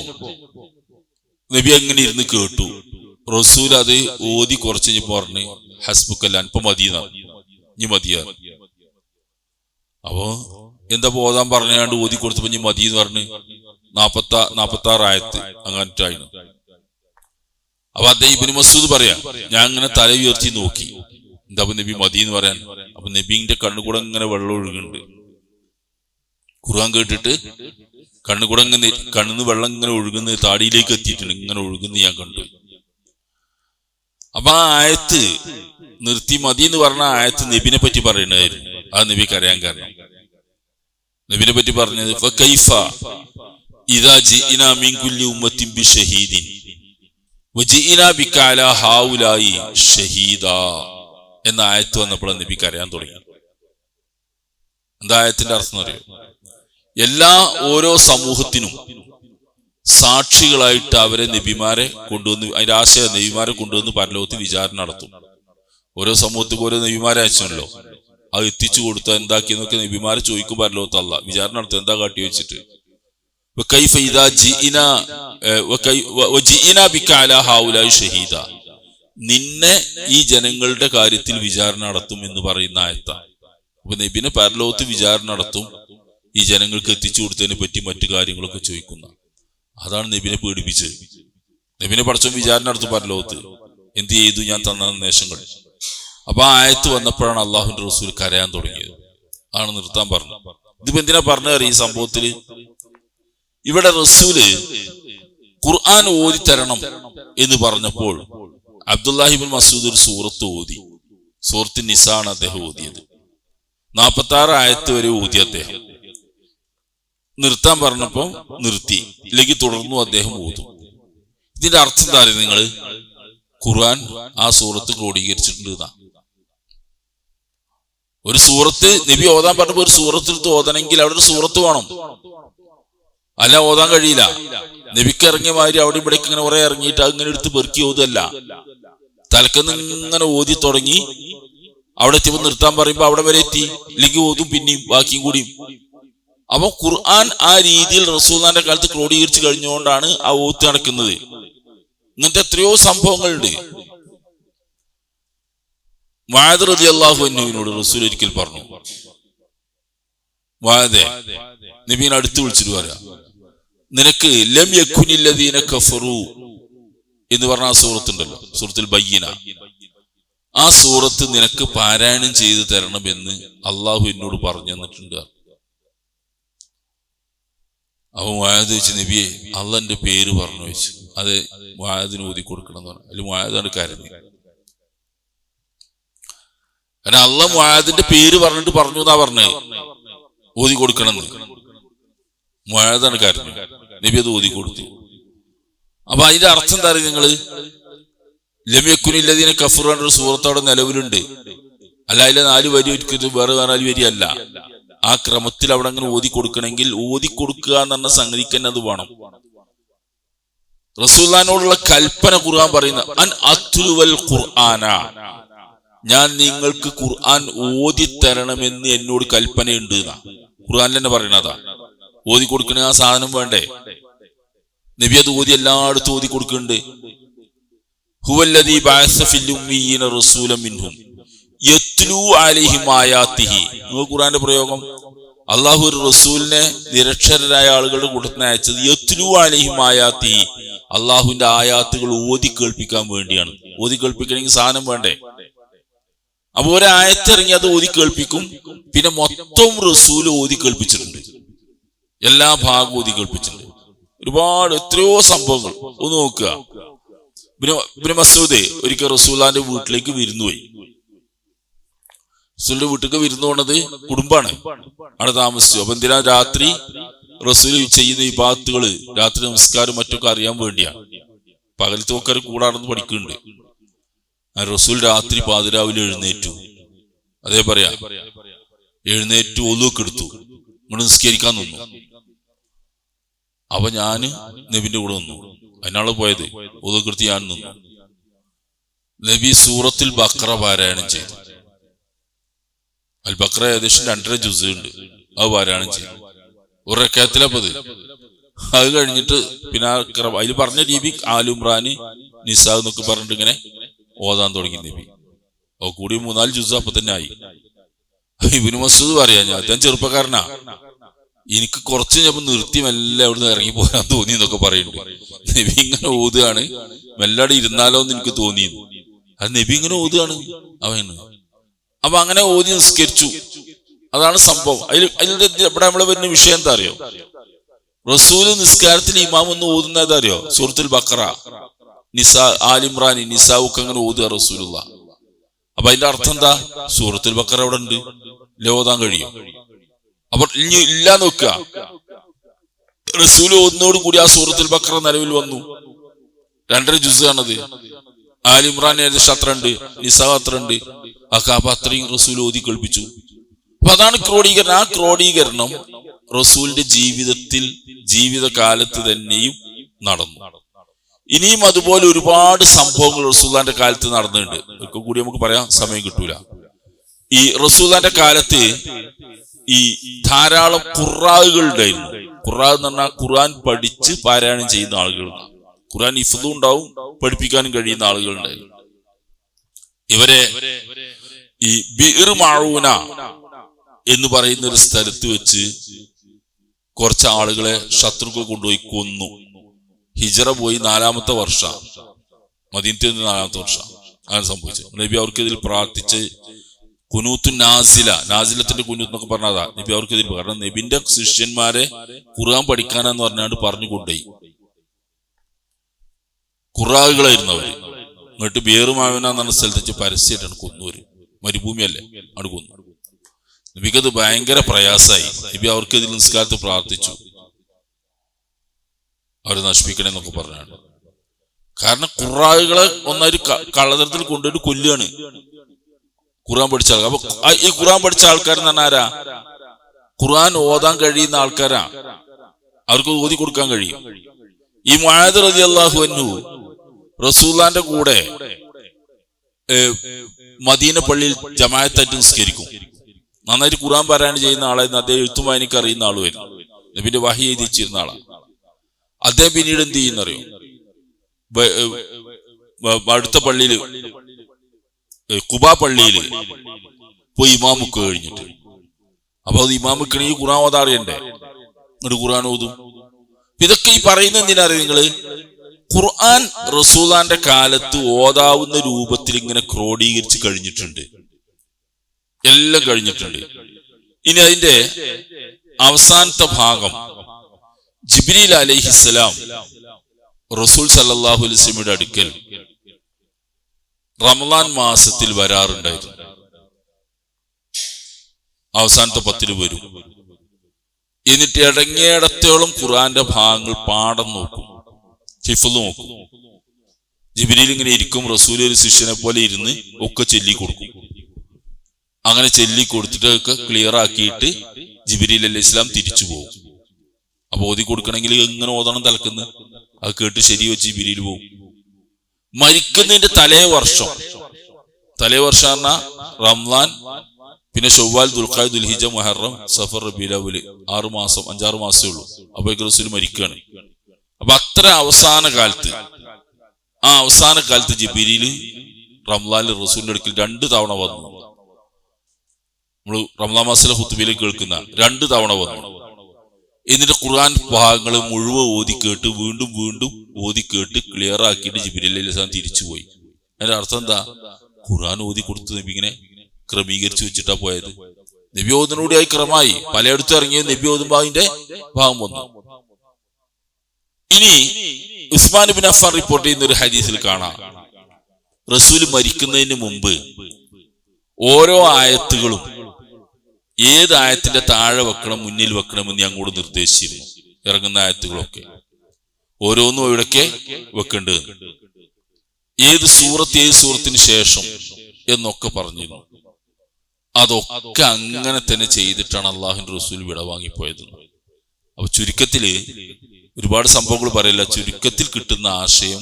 നബി അങ്ങനെ ഇരുന്ന് കേട്ടു. റസൂൽ അത് ഓതി കുറച്ച് കഴിഞ്ഞപ്പോ പറഞ്ഞ് ഹസ്ബുക്കല്ല ഇപ്പൊ മതിയെന്നാ, ഇനി മതിയാ. അപ്പോ എന്താ ഓതാൻ പറഞ്ഞാണ്ട് ഓതി കൊടുത്തപ്പോ ഇനി മതി എന്ന് പറഞ്ഞ് 46 ആയത്ത് അങ്ങനറ്റായിരുന്നു. അപ്പൊ അദ്ദേഹം ഇബ്നു മസ്ഊദ് പറയാ, ഞാൻ ഇങ്ങനെ തല ഉയർത്തി നോക്കി, എന്താ നബി മതി എന്ന് പറയാൻ. അപ്പൊ നബീന്റെ കണ്ണുകൂടെ ഇങ്ങനെ വെള്ളം ഒഴുകുന്നുണ്ട്. ഖുർആൻ കേട്ടിട്ട് കണ്ണുകൂടെ ഇങ്ങനെ കണ്ണിന്ന് വെള്ളം ഇങ്ങനെ ഒഴുകുന്നത് താടിയിലേക്ക് എത്തിയിട്ടുണ്ട്, ഇങ്ങനെ ഒഴുകുന്നത് ഞാൻ കണ്ടു. അപ്പൊ ആ ആയത്ത് നിർത്തി മതി എന്ന് പറഞ്ഞ ആയത്ത് നബിനെ പറ്റി പറയണതായിരുന്നു. ആ നബിക്ക് അറിയാൻ കാരണം നബിനെ പറ്റി പറഞ്ഞത് ഫകൈഫ ഇദാ ജിഇനാ മിൻ കുല്ലി ഉമ്മത്തിൻ ബിശഹീദിൻ വജിഇനാ ബിക അലാ ഹൗലായി ഷഹീദാ എന്ന ആയത്ത് വന്നപ്പോൾ നബിക്ക് അറിയാൻ തുടങ്ങി. എന്താ ആയത്തിന്റെ അർത്ഥം അറിയോ? ഓരോ സമൂഹത്തിനും സാക്ഷികളായിട്ട് അവരെ നബിമാരെ കൊണ്ടുവന്ന്, അതിന്റെ ആശയ നബിമാരെ കൊണ്ടുവന്ന് പരലോകത്ത് വിചാരണ നടത്തും. ഓരോ സമൂഹത്തിനും ഓരോ നബിമാരെ അയച്ചല്ലോ, അത് എത്തിച്ചു കൊടുത്ത എന്താക്കിയെന്നൊക്കെ നബിമാരെ ചോദിക്കും പരലോകത്ത്. അല്ല വിചാരണ നടത്തും, എന്താ കാട്ടി വെച്ചിട്ട്. നിന്നെ ഈ ജനങ്ങളുടെ കാര്യത്തിൽ വിചാരണ നടത്തും എന്ന് പറയുന്ന ആയത്താണ്. അപ്പൊ നബിനെ പരലോകത്ത് വിചാരണ നടത്തും, ഈ ജനങ്ങൾക്ക് എത്തിച്ചു കൊടുത്തതിനെ പറ്റി മറ്റു കാര്യങ്ങളൊക്കെ ചോദിക്കുന്ന. അതാണ് നബിനെ പേടിപ്പിച്ചത്. നബിനെ പടച്ചോൻ വിചാരണ നടത്തും പരലോകത്ത്, എന്ത് ചെയ്തു ഞാൻ തന്ന നിർദ്ദേശങ്ങൾ. അപ്പൊ ആ ആയത്ത് വന്നപ്പോഴാണ് അള്ളാഹുവിന്റെ റസൂൽ കരയാൻ തുടങ്ങിയത്. ആണ് നിർത്താൻ പറഞ്ഞു. ഇതിപ്പോ എന്തിനാ പറഞ്ഞത് ഈ സംഭവത്തില്? ഇവിടെ റസൂല് ഖുർആൻ ഓതി തരണം എന്ന് പറഞ്ഞപ്പോൾ അബ്ദുല്ലാഹി ഇബ്നു മസ്ഊദ് ഒരു സൂറത്ത് ഓതി. സൂറത്ത് നിസാണ് അദ്ദേഹം ഓതിയത്. 46 ആയത്ത് വരെ ഓതി അദ്ദേഹം. നിർത്താൻ പറഞ്ഞപ്പോ നിർത്തി, ഇല്ലെങ്കിൽ തുടർന്നു അദ്ദേഹം ഓതും. ഇതിന്റെ അർത്ഥം എന്താ അറിയാം നിങ്ങള്? ഖുർആൻ ആ സൂറത്ത് ക്രോഡീകരിച്ചിട്ടുണ്ട്. ഒരു സൂറത്ത് നബി ഓതാൻ പറഞ്ഞപ്പോ ഒരു സൂറത്ത് ഓതണമെങ്കിൽ അവിടെ ഒരു സൂറത്ത് വേണം, അല്ല ഓതാൻ കഴിയില്ല. നബിക്ക് ഇറങ്ങിയ മാതിരി അവിടെ ഇവിടേക്ക് ഇങ്ങനെ കുറെ ഇറങ്ങിയിട്ട് അങ്ങനെ എടുത്ത് പെറുക്കി ഓതല്ല. തലക്കെന്ന് ഇങ്ങനെ ഓതി തുടങ്ങി അവിടെ എത്തിയപ്പോ നിർത്താൻ പറയുമ്പോ അവിടെ വരെ എത്തി, ഇല്ലെങ്കിൽ ഓതും പിന്നെയും ബാക്കിയും കൂടിയും. അപ്പൊ ഖുർആൻ ആ രീതിയിൽ റസൂലുള്ളാഹിന്റെ കാലത്ത് ക്രോഡീകരിച്ച് കഴിഞ്ഞുകൊണ്ടാണ് ആ ഓത്ത് നടക്കുന്നത്. ഇങ്ങനത്തെ എത്രയോ സംഭവങ്ങളുണ്ട്. മുആദ് റളിയല്ലാഹു അൻഹുവിനോട് റസൂൽ ഒരിക്കൽ പറഞ്ഞു, മുആദേ, നബിയെ അടുത്ത് വിളിച്ചിട്ട് പറയാ, നിനക്ക് ലം യകുനില്ലദീന കഫറു എന്ന് പറഞ്ഞ ആ സൂറത്തുണ്ടല്ലോ, സൂറത്തുൽ ബയ്യിന, ആ സൂറത്ത് നിനക്ക് പാരായണം ചെയ്തു തരണമെന്ന് അള്ളാഹു എന്നോട് പറഞ്ഞു തന്നിട്ടുണ്ട്. അപ്പൊ മുആദ് വെച്ച്, നബിയെ അള്ളാന്റെ പേര് പറഞ്ഞു വെച്ചു. അത് മുആദിന് ഓതി കൊടുക്കണം എന്ന് പറഞ്ഞു. അതിൽ മുആദാണ് കരഞ്ഞു. കാരണം അള്ളാഹ് മുആദിന്റെ പേര് പറഞ്ഞിട്ട് പറഞ്ഞു എന്നാ പറഞ്ഞത്, ഓതി കൊടുക്കണം എന്ന്. മുആദാണ് കരഞ്ഞു. നബി അത് ഓതി കൊടുത്തു. അപ്പൊ അതിന്റെ അർത്ഥം എന്താ അറിയാം നിങ്ങള്? ലം യകുനില്ലദീന കഫറു എന്ന ഒരു സൂറത്ത് അവിടെ നിലവിലുണ്ട്. അല്ല, അതിലെ 4 വരി ഒരിക്കലും വേറെ 4 വരി അല്ല. ആ ക്രമത്തിൽ അവിടെ അങ്ങനെ ഓതി കൊടുക്കണമെങ്കിൽ ഓതി കൊടുക്കുക എന്ന് പറഞ്ഞ സംഗതിക്ക് തന്നെ അത് വേണം. റസൂലുള്ളാഹിനോടുള്ള കൽപ്പന ഖുർആൻ പറയുന്ന അൻ അത്ലുവൽ ഖുർആന, ഞാൻ നിങ്ങൾക്ക് ഖുർആൻ ഓതി തരണമെന്ന് എന്നോട് കൽപ്പനയുണ്ട് എന്നാ ഖുർആനിൽ തന്നെ പറയണതാ. ഓതി കൊടുക്കണ ആ സാധനം വേണ്ടേ? നബി അത് ഓതി എല്ലായിടത്തും ഓതി കൊടുക്കുന്നുണ്ട്. ഹുവല്ലദീ ബഅസ ഫിൽ ഉമ്മീന റസൂലൻ മിൻഹും യത്ലൂ അലൈഹിം ആയാതിഹി. ഖുർആന്റെ പ്രയോഗം, അള്ളാഹു ഒരു റസൂലിനെ നിരക്ഷരരായ ആളുകളുടെ കൂട്ടത്തിന് അയച്ചത് യത്ലൂ അലൈഹിം ആയാതിഹി, അള്ളാഹുവിന്റെ ആയാത്തുകൾ ഓതി കേൾപ്പിക്കാൻ വേണ്ടിയാണ്. ഓതി കേൾപ്പിക്കണമെങ്കിൽ സാധനം വേണ്ടേ? അപ്പൊ ഒരായത്തിറങ്ങി അത് ഓതി കേൾപ്പിക്കും. പിന്നെ മൊത്തം റസൂൽ ഓതി കേൾപ്പിച്ചിട്ടുണ്ട്, എല്ലാ ഭാഗവും ഓതി കേൾപ്പിച്ചിട്ടുണ്ട്. ഒരുപാട് എത്രയോ സംഭവങ്ങൾ ഒന്ന് നോക്കുക. ഇബ്നു മസ്ഊദ് ഒരിക്കൽ റസൂലുള്ളാഹിന്റെ വീട്ടിലേക്ക് വിരുന്നുപോയി. റസൂലിന്റെ വീട്ടിലേക്ക് വിരുന്നു പോണത് കുടുംബാണ്, അവിടെ താമസിച്ചു. അപ്പൊ എന്തിനാ രാത്രി റസൂൽ ചെയ്യുന്ന ഈ ഇബാദത്തുകള്, രാത്രി നമസ്കാരം മറ്റൊക്കെ അറിയാൻ വേണ്ടിയാ. പകലത്തോക്കാർ കൂടാണെന്ന് പഠിക്കുന്നുണ്ട്. റസൂൽ രാത്രി പാതിരാവിലെ എഴുന്നേറ്റു. അതേ പറയാ, എഴുന്നേറ്റ് ഒളുവൊക്കെ എടുത്തു, ഇങ്ങോട്ട് നിസ്കരിക്കാൻ നിന്നു. അപ്പൊ ഞാന് നബിന്റെ കൂടെ നിന്നു. അതിനാള് പോയത്. ഒളുവൊക്കെ എടുത്ത് ഞാൻ നിന്നു. നബി സൂറത്തുൽ ബഖറ പാരായണം ചെയ്തു. അൽ ബഖറ ഏകദേശം 2.5 ജുസ് ഉണ്ട്. അത് പാരായണം ചെയ്തു. ഒരു റക്അത്തിലപ്പത് അത് കഴിഞ്ഞിട്ട് പിന്നെ അതിൽ പറഞ്ഞ രീതി ആലുംറാന് നിസാ എന്നൊക്കെ പറഞ്ഞിട്ട് ഇങ്ങനെ ഓതാൻ തുടങ്ങി നബി. ഓ കൂടി 3-4 ജുസ് അപ്പൊ തന്നെ ആയി. ഇബ്നു മസ്ഊദ് പറയാ, ഞാൻ ചെറുപ്പക്കാരനാ, എനിക്ക് കുറച്ച് ഞാൻ നിർത്തി മെല്ലെ അവിടുന്ന് ഇറങ്ങി പോരാൻ തോന്നി എന്നൊക്കെ പറയുന്നുണ്ട്. നബി ഇങ്ങനെ ഓതുകയാണ്, മെല്ലാടെ ഇരുന്നാലോ എന്ന് എനിക്ക് തോന്നിയിരുന്നു. അത് നബി ഇങ്ങനെ ഓതുകയാണ് അവന്. അപ്പൊ അങ്ങനെ ഓതി നിസ്കരിച്ചു. അതാണ് സംഭവം. അതിൽ ഇവിടെ നമ്മളെ വരുന്ന വിഷയം എന്താ അറിയോ? റസൂല് നിസ്കാരത്തിൽ ഇമാം ഒന്ന് ഓതുന്നത് അറിയോ? സൂറത്തുൽ ബഖറ, നിസാ, ആലിമ്രാൻ, നിസാവൊക്കെ അങ്ങനെ ഓതുക റസൂലുള്ള. അപ്പൊ അതിന്റെ അർത്ഥം എന്താ? സൂറത്തുൽ ബഖറ അവിടെ ഉണ്ട്, ഓതാൻ കഴിയും. അപ്പൊ ഇല്ല നോക്കുക, റസൂൽ ഓതുന്നതോട് കൂടി ആ സൂറത്തുൽ ബഖറ നിലവിൽ വന്നു. 2.5 ജുസ് ആണത്. ആലിമ്രാൻ ഏകദേശം അത്ര ഉണ്ട്, നിസാ അത്ര ഉണ്ട്. അപ്പൊ അത്രയും റസൂൽ ഓതി കേൾപ്പിച്ചു. അപ്പൊ അതാണ് ക്രോഡീകരണം. ആ ക്രോഡീകരണം റസൂലിന്റെ ജീവിതകാലത്ത് തന്നെയും നടന്നു. ഇനിയും അതുപോലെ ഒരുപാട് സംഭവങ്ങൾ റസൂലുള്ളാന്റെ കാലത്ത് നടന്നിട്ടുണ്ട്. ഒക്കെ കൂടി നമുക്ക് പറയാൻ സമയം കിട്ടൂല. ഈ റസൂലുള്ളാന്റെ കാലത്ത് ഈ ധാരാളം ഖുറാകൾ ഉണ്ടായിരുന്നു. ഖുറാ എന്ന് പറഞ്ഞാൽ ഖുർആൻ പഠിച്ച് പാരായണം ചെയ്യുന്ന ആളുകൾ, ഖുർആൻ ഹിഫ്ദും ഉണ്ടാവും, പഠിപ്പിക്കാനും കഴിയുന്ന ആളുകൾ ഉണ്ടായിരുന്നു. ഇവരെ ഈ ബിർ മഊന എന്ന് പറയുന്ന ഒരു സ്ഥലത്ത് വെച്ച് കുറച്ച് ആളുകളെ ശത്രുക്കൾ കൊണ്ടുപോയി കൊന്നു. ഹിജറ പോയി 4-ാമത്തെ വർഷം, മദീനത്തിൽ 4-ാമത്തെ വർഷം അങ്ങനെ സംഭവിച്ചു. നബി അവർക്ക് ഇതിൽ പ്രാർത്ഥിച്ച് കുനൂത്തു നാസിലത്തിന്റെ കുനൂത്ത് എന്നൊക്കെ പറഞ്ഞതാ. നബി അവർക്ക് ഇതിൽ, കാരണം നബിന്റെ ശിഷ്യന്മാരെ ഖുർആൻ പഠിക്കാനെന്ന് പറഞ്ഞാണ്ട് പറഞ്ഞു കൊണ്ടുപോയി. ഖുറാകളായിരുന്നു അവര്. എന്നിട്ട് ബിയറുമാവന എന്ന് പറഞ്ഞ സ്ഥലത്ത് വെച്ച് പരസ്യമായിട്ടാണ് കൊന്നൂര്. മരുഭൂമിയല്ലേ, അവിടെ കൊന്നു. നബിക്കത് ഭയങ്കര പ്രയാസമായി. നബി അവർക്ക് ഇതിൽ നിസ്കാരത്ത് പ്രാർത്ഥിച്ചു, അവരെ നശിപ്പിക്കണമെന്നൊക്കെ പറഞ്ഞാണ്. കാരണം ഖുറാകളെ ഒന്നൊരു കള്ളതരത്തിൽ കൊണ്ടുപോയിട്ട് കൊല്ലുകയാണ് ഖുർആൻ പഠിച്ച ആൾക്കാർ. അപ്പൊ ഈ ഖുർആൻ പഠിച്ച ആൾക്കാരെന്ന് പറഞ്ഞാൽ ആരാ? ഖുർആൻ ഓതാൻ കഴിയുന്ന ആൾക്കാരാ, അവർക്ക് ഓതി കൊടുക്കാൻ കഴിയും. ഈ മുആദ് റളിയല്ലാഹു അൻഹു റസൂലുള്ളാന്റെ കൂടെ മദീന പള്ളിയിൽ ജമാഅത്തായിട്ട് നിസ്കരിക്കും. നന്നായിട്ട് ഖുർആൻ പാരായണം ചെയ്യുന്ന ആളായിരുന്നു അദ്ദേഹം. എഴുത്തും വായനയ്ക്ക് അറിയുന്ന ആളുമായിരുന്നു. നബിന്റെ വഹി എഴുതിച്ചിരുന്ന ആളാണ് അദ്ദേഹം. പിന്നീട് എന്ത് ചെയ്യുന്നറിയോ? അടുത്ത പള്ളിയിൽ, ഖുബാ പള്ളിയിൽ പോയി ഇമാമുക്ക് കഴിഞ്ഞിട്ട്, അപ്പൊ അത് ഇമാമുക്കണെങ്കിൽ ഖുർആൻ ഓതാൻ അറിയണ്ടേ, എന്നിട്ട് ഖുർആൻ ഓതും. ഇതൊക്കെ ഈ പറയുന്ന എന്തിനറിയാം നിങ്ങള്? ഖുർആൻ റസൂലുള്ളാന്റെ കാലത്ത് ഓതാവുന്ന രൂപത്തിൽ ഇങ്ങനെ ക്രോഡീകരിച്ച് കഴിഞ്ഞിട്ടുണ്ട്, എല്ലാം കഴിഞ്ഞിട്ടുണ്ട്. ഇനി അതിന്റെ അവസാനത്തെ ഭാഗം, ജിബ്രീൽ അലൈഹിസ്സലാം റസൂൽ സല്ലല്ലാഹു അലൈഹി വസല്ലമയുടെ അടുക്കൽ റമളാൻ മാസത്തിൽ വരാറുണ്ടായിരുന്നു. അവസാനത്തെ 10 വരും. എന്നിട്ട് ഇടങ്ങിയിടത്തോളം ഖുർആന്റെ ഭാഗങ്ങൾ പാഠം നോക്കും, ഹിഫ്ള് നോക്കും. ജിബ്രീൽ ഇങ്ങനെ ഇരിക്കും, റസൂൽ ഒരു ശിഷ്യനെ പോലെ ഇരുന്ന് ഒക്കെ ചൊല്ലി കൊടുക്കും. അങ്ങനെ ചൊല്ലി കൊടുത്തിട്ട് ഒക്കെ ക്ലിയർ ആക്കിയിട്ട് ജിബ്രീൽ അലൈഹിസ്സലാം തിരിച്ചു പോകും. അപ്പൊ ഓതി കൊടുക്കണമെങ്കിൽ എങ്ങനെ ഓതണം തലക്കുന്ന്, അത് കേട്ട് ശരി വെച്ച് ജിബ്രീൽ പോകും. മരിക്കുന്നതിന്റെ തലേ വർഷം പറഞ്ഞാൽ റംളാൻ, പിന്നെ ഷവ്വാൽ, ദുൽഖഅദ, ദുൽഹിജ്ജ, മുഹറം, സഫർ, റബീഉൽ അവ്വൽ, 6 മാസം 5-6 മാസമേ ഉള്ളൂ. അപ്പൊ റസൂൽ മരിക്കുകയാണ്. അപ്പൊ അത്ര അവസാന കാലത്ത് ജിബ്രീൽ റംളാനിൽ റസൂലിന്റെ അടുക്കൽ 2 തവണ വന്നു. നമ്മൾ റംളാൻ മാസത്തിലെ ഖുത്ബയിലേക്ക് കേൾക്കുന്ന 2 തവണ വന്നു. എന്നിട്ട് ഖുർആൻ ഭാഗങ്ങൾ മുഴുവൻ ഓതി കേട്ട് വീണ്ടും ഓതി കേട്ട് ക്ലിയർ ആക്കിയിട്ട് ജിബ്രീൽ അലൈഹിസ്സലാം തിരിച്ചുപോയി. അതിന്റെ അർത്ഥം എന്താ? ഖുർആൻ ഓതി കൊടുത്ത് നബി ഇങ്ങനെ ക്രമീകരിച്ചു വെച്ചിട്ടാ പോയത്. നബി ഓതിനോടിയായി ക്രമമായി പലയിടത്തും ഇറങ്ങിയ നബി ഓതുമ്പോ അതിന്റെ ഭാഗം വന്നു. ഇനി ഉസ്മാൻ ഇബ്നു അഫ്ഫാൻ റിപ്പോർട്ട് ചെയ്യുന്ന ഒരു ഹദീസിൽ കാണാം, റസൂൽ മരിക്കുന്നതിന് മുമ്പ് ഓരോ ആയത്തുകളും ഏത് ആയത്തിന്റെ താഴെ വെക്കണം, മുന്നിൽ വെക്കണമെന്ന് ഞാൻ കൂടെ നിർദ്ദേശിച്ചിരുന്നു. ഇറങ്ങുന്ന ആയത്തുകളൊക്കെ ഓരോന്നും എവിടൊക്കെ വെക്കേണ്ടത്, ഏത് സൂറത്തിന് ശേഷം എന്നൊക്കെ പറഞ്ഞിരുന്നു. അതൊക്കെ അങ്ങനെ തന്നെ ചെയ്തിട്ടാണ് അള്ളാഹുവിന്റെ റസൂൽ വിടവാങ്ങിപ്പോയത്. അപ്പൊ ചുരുക്കത്തില് ഒരുപാട് സംഭവങ്ങൾ പറയില്ല. ചുരുക്കത്തിൽ കിട്ടുന്ന ആശയം,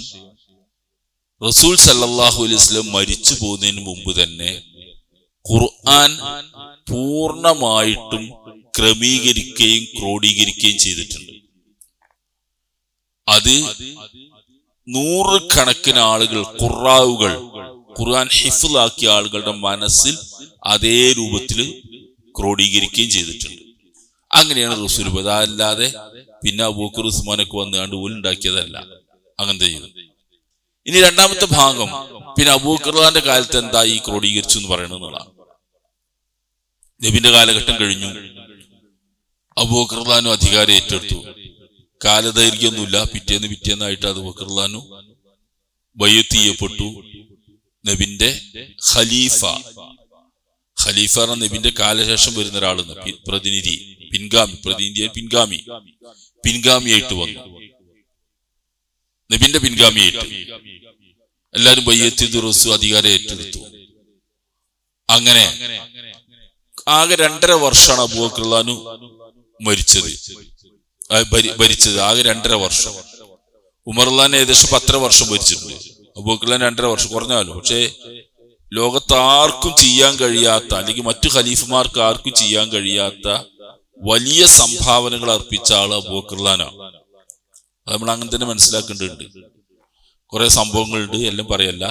റസൂൽ സല്ലല്ലാഹു അലൈഹി വസല്ലം മരിച്ചു പോകുന്നതിന് മുമ്പ് തന്നെ ഖുർആൻ പൂർണ്ണമായിട്ടും ക്രമീകരിക്കുകയും ക്രോഡീകരിക്കുകയും ചെയ്തിട്ടുണ്ട്. അത് നൂറുകണക്കിന് ആളുകൾ ഖുറാവുകൾ ഖുർആൻ ഹിഫ്ളാക്കിയ ആളുകളുടെ മനസ്സിൽ അതേ രൂപത്തിൽ ക്രോഡീകരിക്കുകയും ചെയ്തിട്ടുണ്ട്. അങ്ങനെയാണ് റസൂൽ. അതല്ലാതെ പിന്നെ അബൂബക്കർ ഉസ്മാനൊക്കെ വന്നുകൊണ്ട് ഉണ്ടാക്കിയതല്ല. അങ്ങനത്തെ ചെയ്തു. ഇനി രണ്ടാമത്തെ ഭാഗം, പിന്നെ അബൂബക്കറിന്റെ കാലത്ത് എന്താ ഈ ക്രോഡീകരിച്ചു എന്ന് പറയുന്നതാണ്. നബിന്റെ കാലഘട്ടം കഴിഞ്ഞു, അബൂബക്കർ അധികാരം ഏറ്റെടുത്തു. കാലദൈർഘ്യമൊന്നുമില്ല, പിറ്റേന്നായിട്ട് അബൂബക്കർ ബൈഅത്ത് ചെയ്യപ്പെട്ടു. നബിന്റെ ഖലീഫ എന്ന നബിന്റെ കാലശേഷം വരുന്ന ഒരാളെന്ന് പിൻഗാമിയായിട്ട് വന്നു. നബിന്റെ പിൻഗാമിയായിട്ട് എല്ലാരും ബൈഅത്ത് ചെയ്തു, റസൂൽ അധികാരം ഏറ്റെടുത്തു. അങ്ങനെ ആകെ 2.5 വർഷമാണ് അബൂബക്കർ ഭരിച്ചത്. ആകെ 2.5 വർഷം. ഉമർ ഏകദേശം 10 വർഷം ഭരിച്ചിട്ടുണ്ട്. അബൂബക്കർ 2.5 വർഷം കുറഞ്ഞാലോ. പക്ഷേ ലോകത്ത് ആർക്കും ചെയ്യാൻ കഴിയാത്ത, അല്ലെങ്കിൽ മറ്റു ഖലീഫമാർക്ക് ആർക്കും ചെയ്യാൻ കഴിയാത്ത വലിയ സംഭാവനകൾ അർപ്പിച്ച ആള് അബൂബക്കറിലാണ്. അത് നമ്മൾ അങ്ങനെ തന്നെ മനസ്സിലാക്കേണ്ടതുണ്ട്. കുറെ സംഭവങ്ങളുണ്ട്, എല്ലാം പറയല്ല.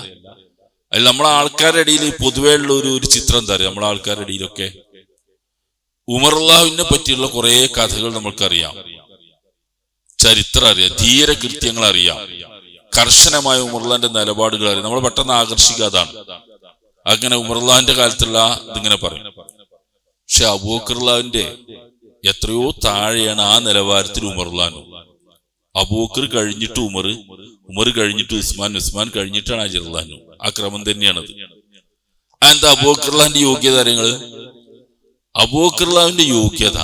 അതിൽ നമ്മളെ ആൾക്കാരുടെ ഇടയിൽ പൊതുവേ ഉള്ള ഒരു ചിത്രം എന്താ പറയുക, നമ്മളെ ആൾക്കാരുടെ ഇടയിലൊക്കെ ഉമറുല്ലാഹിനെ പറ്റിയുള്ള കുറെ കഥകൾ നമ്മൾക്കറിയാം, ചരിത്രം അറിയാം, ധീരകൃത്യങ്ങൾ അറിയാം, കർശനമായ ഉമറുല്ലാന്റെ നിലപാടുകൾ അറിയാം. നമ്മൾ പെട്ടെന്ന് അതാണ്. അങ്ങനെ ഉമറുല്ലാന്റെ കാലത്തുള്ള ഇതിങ്ങനെ പറയും. പക്ഷെ അബൂബക്കറിന്റെ എത്രയോ താഴെയാണ് ആ നിലവാരത്തിൽ ഉമറുല്ലാനും. അബൂബക്കർ കഴിഞ്ഞിട്ട് ഉമർ കഴിഞ്ഞിട്ട് ഉസ്മാൻ കഴിഞ്ഞിട്ടാണ് അജറുല്ലാനും. ആ ക്രമം തന്നെയാണത്. എന്താ അബൂബക്കറിന്റെ യോഗ്യത കാര്യങ്ങള്? അബൂബക്കറിന്റെ യോഗ്യത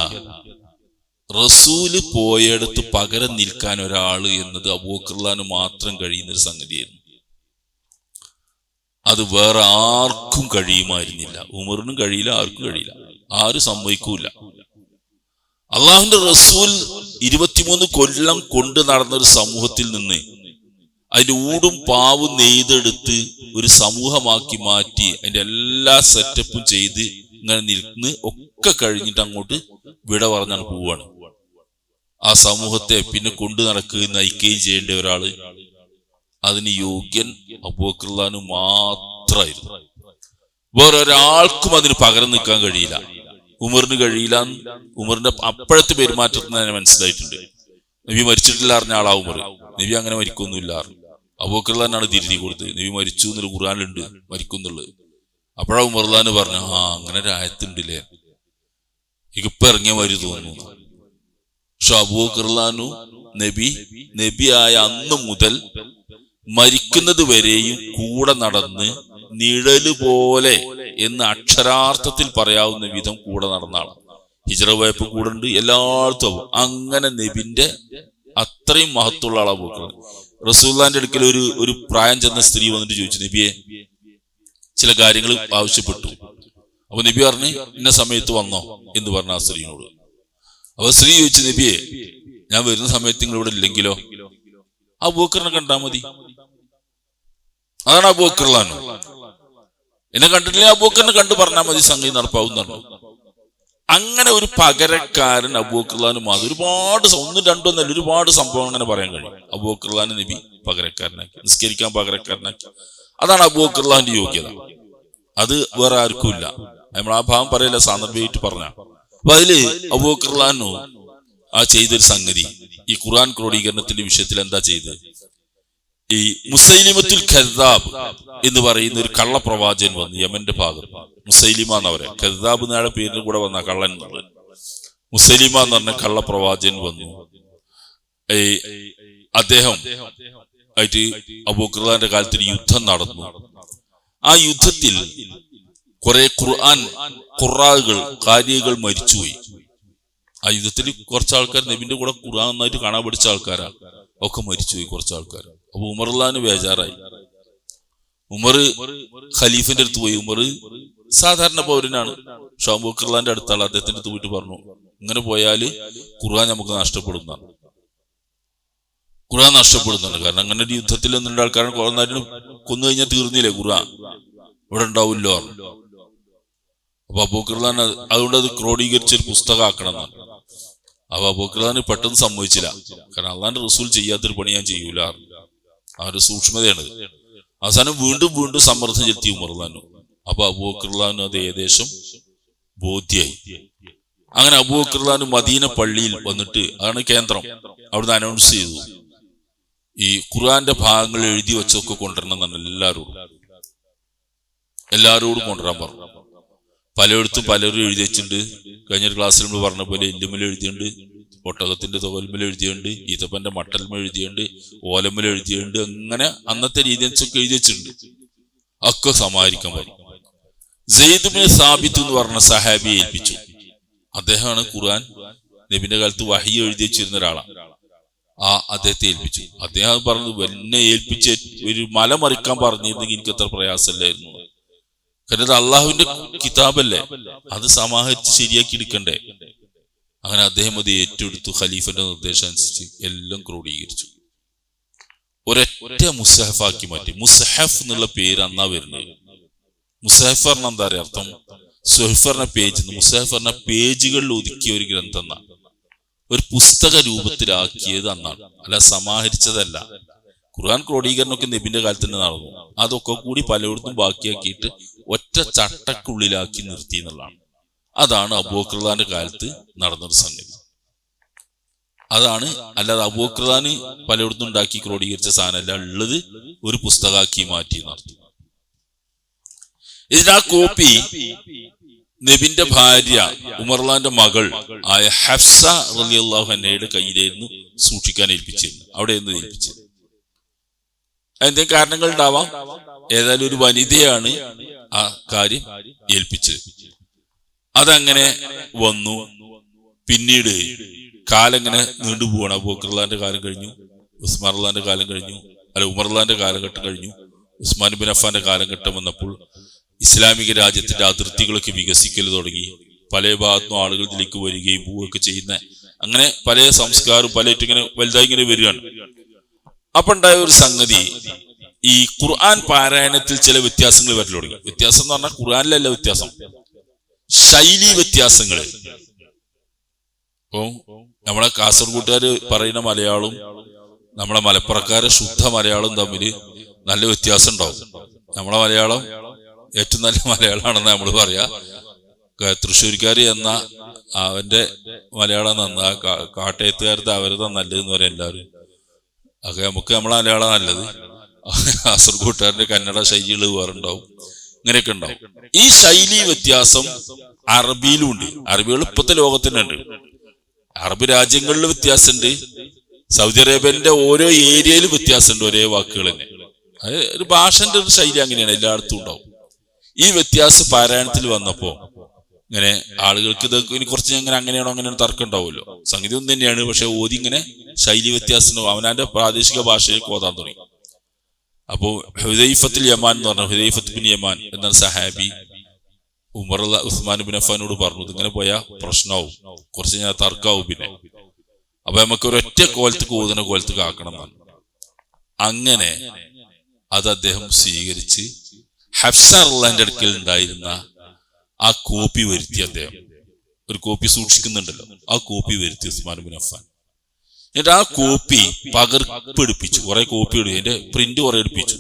റസൂല് പോയടുത്ത് പകരം നിൽക്കാൻ ഒരാള് എന്നത് അബൂബക്കറിന് മാത്രം കഴിയുന്ന ഒരു സംഗതിയായിരുന്നു. അത് വേറെ ആർക്കും കഴിയുമായിരുന്നില്ല. ഉമറിനും കഴിയില്ല, ആർക്കും കഴിയില്ല, ആരും സമ്മതിക്കൂല. അള്ളാഹുവിന്റെ റസൂൽ 23 കൊല്ലം കൊണ്ട് നടന്നൊരു സമൂഹത്തിൽ നിന്ന് അതിന്റെ ഊടും പാവും നെയ്തെടുത്ത് ഒരു സമൂഹമാക്കി മാറ്റി അതിന്റെ എല്ലാ സെറ്റപ്പും ചെയ്ത് ഇങ്ങനെ നിൽക്കുന്ന ഒക്കെ കഴിഞ്ഞിട്ട് അങ്ങോട്ട് വിട പറഞ്ഞാണ് പോവാണ്. ആ സമൂഹത്തെ പിന്നെ കൊണ്ടു നടക്കുകയും നയിക്കുകയും ചെയ്യേണ്ട ഒരാള്, അതിന് യോഗ്യൻ അബൂബക്കർ മാത്രമായിരുന്നു. വേറൊരാൾക്കും അതിന് പകരം നിൽക്കാൻ കഴിയില്ല. ഉമറിന് കഴിയില്ല. ഉമറിന്റെ അപ്പോഴത്തെ പെരുമാറ്റത്തിൽ തന്നെ മനസ്സിലായിട്ടുണ്ട്. നബി മരിച്ചിട്ടില്ല അറിഞ്ഞ ആളാ ഉമർ. നബി അങ്ങനെ മരിക്കൊന്നുമില്ല. അബൂബക്കർ തന്നെയാണ് തിരുത്തി കൊടുത്തത്. നബി മരിച്ചു എന്നൊരു ഖുർആനിലുണ്ട് മരിക്കുന്നുള്ളത്. അപ്പോഴാ ഉമർലാന്ന് പറഞ്ഞു, അങ്ങനെ ഒരു ആയത്തുണ്ടല്ലേ, ഇപ്പൊ ഇറങ്ങിയ മാതിരി തോന്നുന്നു. പക്ഷെ അബൂബക്കർ നബിയായ അന്ന് മുതൽ മരിക്കുന്നത് വരെയും കൂടെ നടന്ന് നിഴല് പോലെ എന്ന് അക്ഷരാർത്ഥത്തിൽ പറയാവുന്ന വിധം കൂടെ നടന്ന ആളാണ്. ഹിജ്റ പോയപ്പോ കൂടെ ഉണ്ട്, എല്ലായിടത്തും. അങ്ങനെ നബിന്റെ അത്രയും മഹത്വമുള്ള ആളാ അബൂബക്കർ. റസൂലുള്ളാഹിന്റെ അടുക്കൽ ഒരു പ്രായം ചെന്ന സ്ത്രീ വന്നിട്ട് ചോദിച്ചു, നബിയെ ചില കാര്യങ്ങൾ ആവശ്യപ്പെട്ടു. അപ്പൊ നബി പറഞ്ഞു, ഇന്ന സമയത്ത് വന്നോ എന്ന് പറഞ്ഞ ആ സ്ത്രീയോട്. അപ്പൊ സ്ത്രീ ചോദിച്ചു, നബിയെ ഞാൻ വരുന്ന സമയത്ത് നിങ്ങൾ ഇവിടെ ഇല്ലെങ്കിലോ? അബൂബക്കറിനെ കണ്ടാ മതി. അതാണ് അബൂബക്കർ. എന്നെ കണ്ടിട്ടില്ലേ, അബൂബക്കറിനെ കണ്ടു പറഞ്ഞാൽ മതി, സംഗതി നടപ്പാവുന്നതാണ്. അങ്ങനെ ഒരു പകരക്കാരൻ അബൂബക്കർ മാത്രം. ഒരുപാട് 1, 2 എന്നല്ല, ഒരുപാട് സംഭവം അങ്ങനെ പറയാൻ കഴിയും. അബൂബക്കർ നബി പകരക്കാരനാക്കി, നിസ്കരിക്കാൻ പകരക്കാരനാക്കി. അതാണ് അബൂബക്കറിന്റെ യോഗ്യത. അത് വേറെ ആർക്കും ഇല്ല. നമ്മൾ ആ ഭാഗം പറയല്ല, സാന്ദർഭികമായിട്ട് പറഞ്ഞ. അപ്പൊ അതില് അബൂബക്കർ ആ ചെയ്തൊരു സംഗതി, ഈ ഖുർആൻ ക്രോഡീകരണത്തിന്റെ വിഷയത്തിൽ എന്താ ചെയ്തത്? ഈ മുസൈലിമത്തുൽ ഖദ്ദാബ് എന്ന് പറയുന്ന ഒരു കള്ളപ്രവാചകൻ വന്നു യമന്റെ ഭാഗം. മുസൈലിമ എന്ന് പറയാം. ഖദ്ദാബ് എന്നയാളുടെ പേരിൽ കൂടെ വന്ന കള്ളൻ എന്നുള്ളത്. മുസൈലിമ എന്ന് പറഞ്ഞ കള്ളപ്രവാചകൻ വന്നു. അദ്ദേഹം ആയിട്ട് അബൂബക്കറിന്റെ കാലത്ത് ഒരു യുദ്ധം നടന്നു. ആ യുദ്ധത്തിൽ കുറെ ഖുറാകൾ മരിച്ചുപോയി. ആ യുദ്ധത്തിൽ കുറച്ച് ആൾക്കാർ നബിന്റെ കൂടെ ഖുർആൻ നന്നായിട്ട് കാണാൻ പഠിച്ച ആൾക്കാരാ, ഒക്കെ മരിച്ചുപോയി കുറച്ച് ആൾക്കാർ. അപ്പൊ ഉമറുല്ലാന് ബേജാറായി. ഉമർ ഖലീഫിന്റെ അടുത്ത് പോയി. ഉമർ സാധാരണ പൗരനാണ്, പക്ഷെ അബൂബക്കറിന്റെ അടുത്താണ്. അദ്ദേഹത്തിന്റെ അടുത്ത് പോയിട്ട് പറഞ്ഞു, ഇങ്ങനെ പോയാല് ഖുർആൻ നമുക്ക് നഷ്ടപ്പെടുന്നതാണ്. ഖുർആൻ നഷ്ടപ്പെടുന്നുണ്ട്. കാരണം അങ്ങനെ ഒരു യുദ്ധത്തിൽ നിന്നുള്ള ആൾക്കാരെ കൊന്നു കഴിഞ്ഞാൽ തീർന്നില്ലേ ഖുർആൻ, ഇവിടെ ഉണ്ടാവില്ലോ. അപ്പൊ അബൂബക്കർ അതുകൊണ്ട് അത് ക്രോഡീകരിച്ചൊരു പുസ്തകമാക്കണം എന്നാണ്. അപ്പൊ അബൂബക്കർ പെട്ടെന്ന് സമ്മതിച്ചില്ല. കാരണം അള്ളാന്റെ റസൂൽ ചെയ്യാത്തൊരു പണി ഞാൻ ചെയ്യൂല, ആ ഒരു സൂക്ഷ്മതയാണ്. അവസാനം വീണ്ടും വീണ്ടും സമ്മർദ്ദം ചെലുത്തി ഉമർലാനു. അപ്പൊ അബൂബക്കർലാനു അത് ഏകദേശം ബോധ്യായി. അങ്ങനെ അബൂബക്കർലാനു മദീന പള്ളിയിൽ വന്നിട്ട്, അതാണ് കേന്ദ്രം, അവിടുന്ന് അനൗൺസ് ചെയ്തു, ഈ ഖുർആന്റെ ഭാഗങ്ങൾ എഴുതി വെച്ചൊക്കെ കൊണ്ടുവരണം എന്നാണ് എല്ലാരോടും കൊണ്ടുവരാൻ പറഞ്ഞു. പലയിടത്തും പലരും എഴുതി വെച്ചിട്ടുണ്ട്. കഴിഞ്ഞൊരു ക്ലാസ്സിൽ നമ്മൾ പറഞ്ഞ പോലെ എല്ലുമ്മൽ എഴുതിയുണ്ട്, ഒട്ടകത്തിന്റെ തോൽമൽ എഴുതിയുണ്ട്, ഈത്തപ്പന്റെ മട്ടൽമ എഴുതിയുണ്ട്, ഓലമ്മൽ എഴുതിയുണ്ട്. അങ്ങനെ അന്നത്തെ രീതി അനുസരിച്ചൊക്കെ എഴുതി വെച്ചിട്ടുണ്ട്. ഒക്കെ സമാഹരിക്കാൻ പറഞ്ഞു. സെയ്ദ് ഇബ്നു സാബിത്ത് എന്ന് പറഞ്ഞ സഹാബിയെ ഏൽപ്പിച്ചു. അദ്ദേഹമാണ് ഖുർആൻ നബിന്റെ കാലത്ത് വഹി എഴുതി വെച്ചിരുന്ന ഒരാളാണ്. അദ്ദേഹത്തെ ഏൽപ്പിച്ചു. അദ്ദേഹം പറഞ്ഞത്, എന്നെ ഏൽപ്പിച്ച് ഒരു മല മറിക്കാൻ പറഞ്ഞിരുന്നെങ്കിൽ എനിക്ക് അത്ര പ്രയാസമില്ലായിരുന്നു. കാരണം അത് അള്ളാഹുവിന്റെ കിതാബല്ലേ, അത് സമാഹരിച്ച് ശരിയാക്കി എടുക്കണ്ടേ. അങ്ങനെ അദ്ദേഹം അത് ഏറ്റെടുത്തു. ഖലീഫന്റെ നിർദ്ദേശം അനുസരിച്ച് എല്ലാം ക്രോഡീകരിച്ചു. ഒരൊറ്റ മുസ്ഹഫാക്കി മാറ്റി. മുസ്ഹഫ് എന്നുള്ള പേര് അന്നാ വരുന്നത്. മുസ്ഹഫ് പറഞ്ഞ എന്താ പറയുക അർത്ഥം? സുഹഫറിന്റെ പേജ്. മുസ്ഹഫ് പറഞ്ഞ പേജുകളിൽ ഒതുക്കിയ ഒരു ഗ്രന്ഥം എന്നാണ്. ഒരു പുസ്തക രൂപത്തിലാക്കിയത് അന്നാണ്, അല്ല സമാഹരിച്ചതല്ല. ഖുർആൻ ക്രോഡീകരണമൊക്കെ നബിന്റെ കാലത്ത് തന്നെ നടന്നു. അതൊക്കെ കൂടി പലയിടത്തും ബാക്കിയാക്കിയിട്ട് ഒറ്റ ചട്ടക്കുള്ളിലാക്കി നിർത്തി എന്നുള്ളതാണ്. അതാണ് അബൂബക്കറിന്റെ കാലത്ത് നടന്നൊരു സംഗതി. അതാണ്, അല്ലാതെ അബൂബക്കർ പലയിടത്തും ഉണ്ടാക്കി ക്രോഡീകരിച്ച സാധനമല്ല, ഉള്ളത് ഒരു പുസ്തകമാക്കി മാറ്റി നടത്തി. ഇതിനാ കോപ്പി നബിന്റെ ഭാര്യ ഉമർലാന്റെ മകൾ ആയ ഹഫ്സ റളിയല്ലാഹു അൻഹയുടെ കയ്യിലായിരുന്നു സൂക്ഷിക്കാൻ ഏൽപ്പിച്ചിരുന്നു. അവിടെയായിരുന്നു ഏൽപ്പിച്ചത്. എന്തെങ്കിലും കാരണങ്ങൾ ഉണ്ടാവാം. ഏതായാലും ഒരു വനിതയാണ് ആ കാര്യം ഏൽപ്പിച്ചത്. അതങ്ങനെ വന്നു. പിന്നീട് കാലം ഇങ്ങനെ നീണ്ടുപോവാണ്. അബൂബക്കറിന്റെ കാലം കഴിഞ്ഞു, ഉസ്മാൻ കാലം കഴിഞ്ഞു, ഉമർലാന്റെ കാലഘട്ടം കഴിഞ്ഞു. ഉസ്മാൻ ബിൻ അഫ്ഫാന്റെ കാലഘട്ടം വന്നപ്പോൾ ഇസ്ലാമിക രാജ്യത്തിന്റെ അതിർത്തികളൊക്കെ വികസിക്കൽ തുടങ്ങി. പല ഭാഗത്തും ആളുകൾ ഇതിലേക്ക് വരികയും പോവുകയൊക്കെ ചെയ്യുന്ന, അങ്ങനെ പല സംസ്കാരവും പലയിട്ടും ഇങ്ങനെ വലുതായി ഇങ്ങനെ വരികയാണ്. അപ്പൊ ഉണ്ടായ ഒരു സംഗതി, ഈ ഖുർആൻ പാരായണത്തിൽ ചില വ്യത്യാസങ്ങൾ വരൽ തുടങ്ങി. വ്യത്യാസം എന്ന് പറഞ്ഞാൽ ഖുർആനിലല്ല വ്യത്യാസം, ശൈലി വ്യത്യാസങ്ങള്. ഇപ്പൊ നമ്മളെ കാസർഗോട്ടുകാര് പറയുന്ന മലയാളവും നമ്മളെ മലപ്പുറക്കാരെ ശുദ്ധ മലയാളവും തമ്മിൽ നല്ല വ്യത്യാസം ഉണ്ടാവും. നമ്മളെ മലയാളം ഏറ്റവും നല്ല മലയാളമാണെന്ന് നമ്മൾ പറയാ. തൃശ്ശൂർക്കാര് എന്ന അവന്റെ മലയാളം നന്ന, കാട്ടയത്തുകാരത്തെ അവരതാ നല്ലതെന്ന് പറയാം എല്ലാവരും. അത് നമുക്ക് നമ്മളെ മലയാളം നല്ലത്. കാസർഗോട്ടുകാരന്റെ കന്നഡ ശൈലികൾ വേറെ ഉണ്ടാവും. ഇങ്ങനെയൊക്കെ ഉണ്ടാവും. ഈ ശൈലി വ്യത്യാസം അറബിയിലും ഉണ്ട്. അറബികൾ ഇപ്പോഴത്തെ ലോകത്തിനുണ്ട്. അറബ് രാജ്യങ്ങളിൽ വ്യത്യാസമുണ്ട്. സൗദി അറേബ്യന്റെ ഓരോ ഏരിയയിലും വ്യത്യാസമുണ്ട്. ഒരേ വാക്കുകൾ തന്നെ. അത് ഒരു ഭാഷന്റെ ഒരു ശൈലി അങ്ങനെയാണ്, എല്ലായിടത്തും ഉണ്ടാവും. ഈ വ്യത്യാസം പാരായണത്തിൽ വന്നപ്പോ ഇങ്ങനെ ആളുകൾക്ക് ഇത് ഇനി കുറച്ച് ഇങ്ങനെ അങ്ങനെയാണോ അങ്ങനെയാണോ തർക്കം ഉണ്ടാവുമല്ലോ. സംഗതി ഒന്നും തന്നെയാണ്, പക്ഷെ ഓതി ഇങ്ങനെ ശൈലി വ്യത്യാസം അവനാന്റെ പ്രാദേശിക ഭാഷയിലേക്ക് ഓതാൻ തുടങ്ങി. അപ്പോ ഹുദൈഫത്തുൽ യമാൻ എന്ന് പറഞ്ഞ ഹുദൈഫത്ത് ബിൻ യമാൻ എന്ന സഹാബി ഉസ്മാൻ ബിൻ അഫ്ഫാനോട് പറഞ്ഞു, ഇങ്ങനെ പോയാൽ പ്രശ്നമാവും, കുറച്ച് ഞാൻ തർക്കാവും. പിന്നെ അപ്പൊ നമുക്ക് ഒരൊറ്റ കോലത്തേക്ക് ഓതുന്ന കോലത്തേക്ക് ആക്കണം എന്നാണ്. അങ്ങനെ അത് അദ്ദേഹം സ്വീകരിച്ച് ഹഫ്സ റളിയല്ലാഹുവിന്റെ അടുക്കൽ ഉണ്ടായിരുന്ന ആ കോപ്പി വരുത്തി. അദ്ദേഹം ഒരു കോപ്പി സൂക്ഷിക്കുന്നുണ്ടല്ലോ, ആ കോപ്പി വരുത്തി ഉസ്മാൻ ബിൻ അഫ്ഫാൻ. എന്നിട്ട് ആ കോപ്പി പകർപ്പെടുപ്പിച്ചു. കുറെ കോപ്പി എടുത്തു, അതിന്റെ പ്രിന്റ് കുറെ എടുപ്പിച്ചു.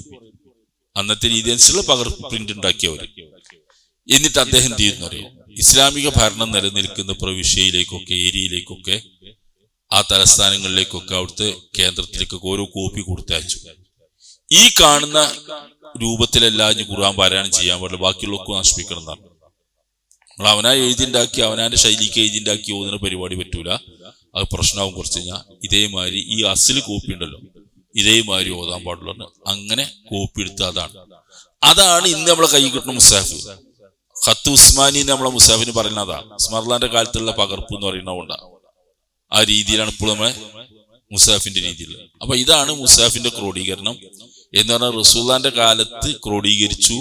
അന്നത്തെ രീതി അനുസരിച്ചുള്ള പകർപ്പ് പ്രിന്റ് ഉണ്ടാക്കിയവർ. എന്നിട്ട് അദ്ദേഹം എന്ത് ചെയ്യുന്നു അറിയോ? ഇസ്ലാമിക ഭരണം നിലനിൽക്കുന്ന പ്രവിശ്യയിലേക്കൊക്കെ ഏരിയയിലേക്കൊക്കെ ആ തലസ്ഥാനങ്ങളിലേക്കൊക്കെ അവിടുത്തെ കേന്ദ്രത്തിലേക്കൊക്കെ ഓരോ കോപ്പി കൊടുത്തയച്ചു. ഈ കാണുന്ന രൂപത്തിലല്ല ഇനി ഖുർആൻ പാരായണം ചെയ്യാൻ പാടില്ല, ബാക്കിയുള്ളതൊക്കെ നശിപ്പിക്കണം എന്നാണ്. നമ്മൾ അവനാ എഴുതിണ്ടാക്കി അവനാന്റെ ശൈലിക്ക് എഴുതിണ്ടാക്കി ഓതുന്ന പരിപാടി പറ്റൂല, അത് പ്രശ്നമാവും. കുറച്ച് കഴിഞ്ഞാൽ ഇതേമാതിരി ഈ അസിൽ കോപ്പി ഉണ്ടല്ലോ, ഇതേമാതിരി ഓതാൻ പാടുള്ളൂ. അങ്ങനെ കോപ്പി എടുത്ത് അതാണ് ഇന്ന് നമ്മളെ കൈ കിട്ടുന്ന മുസാഫ്. ഖത്ത് ഉസ്മാനി നമ്മളെ മുസാഫിന് പറയുന്നത് അതാണ്. ഉസ്മാൻലാന്റെ കാലത്തുള്ള പകർപ്പ് എന്ന് പറയുന്നതുകൊണ്ടാണ്. ആ രീതിയിലാണ് ഇപ്പോൾ നമ്മളെ മുസാഫിന്റെ രീതിയിൽ. അപ്പൊ ഇതാണ് മുസാഫിന്റെ ക്രോഡീകരണം എന്ന് പറഞ്ഞാൽ റസൂലുള്ളാഹിന്റെ കാലത്ത് ക്രോഡീകരിച്ചു.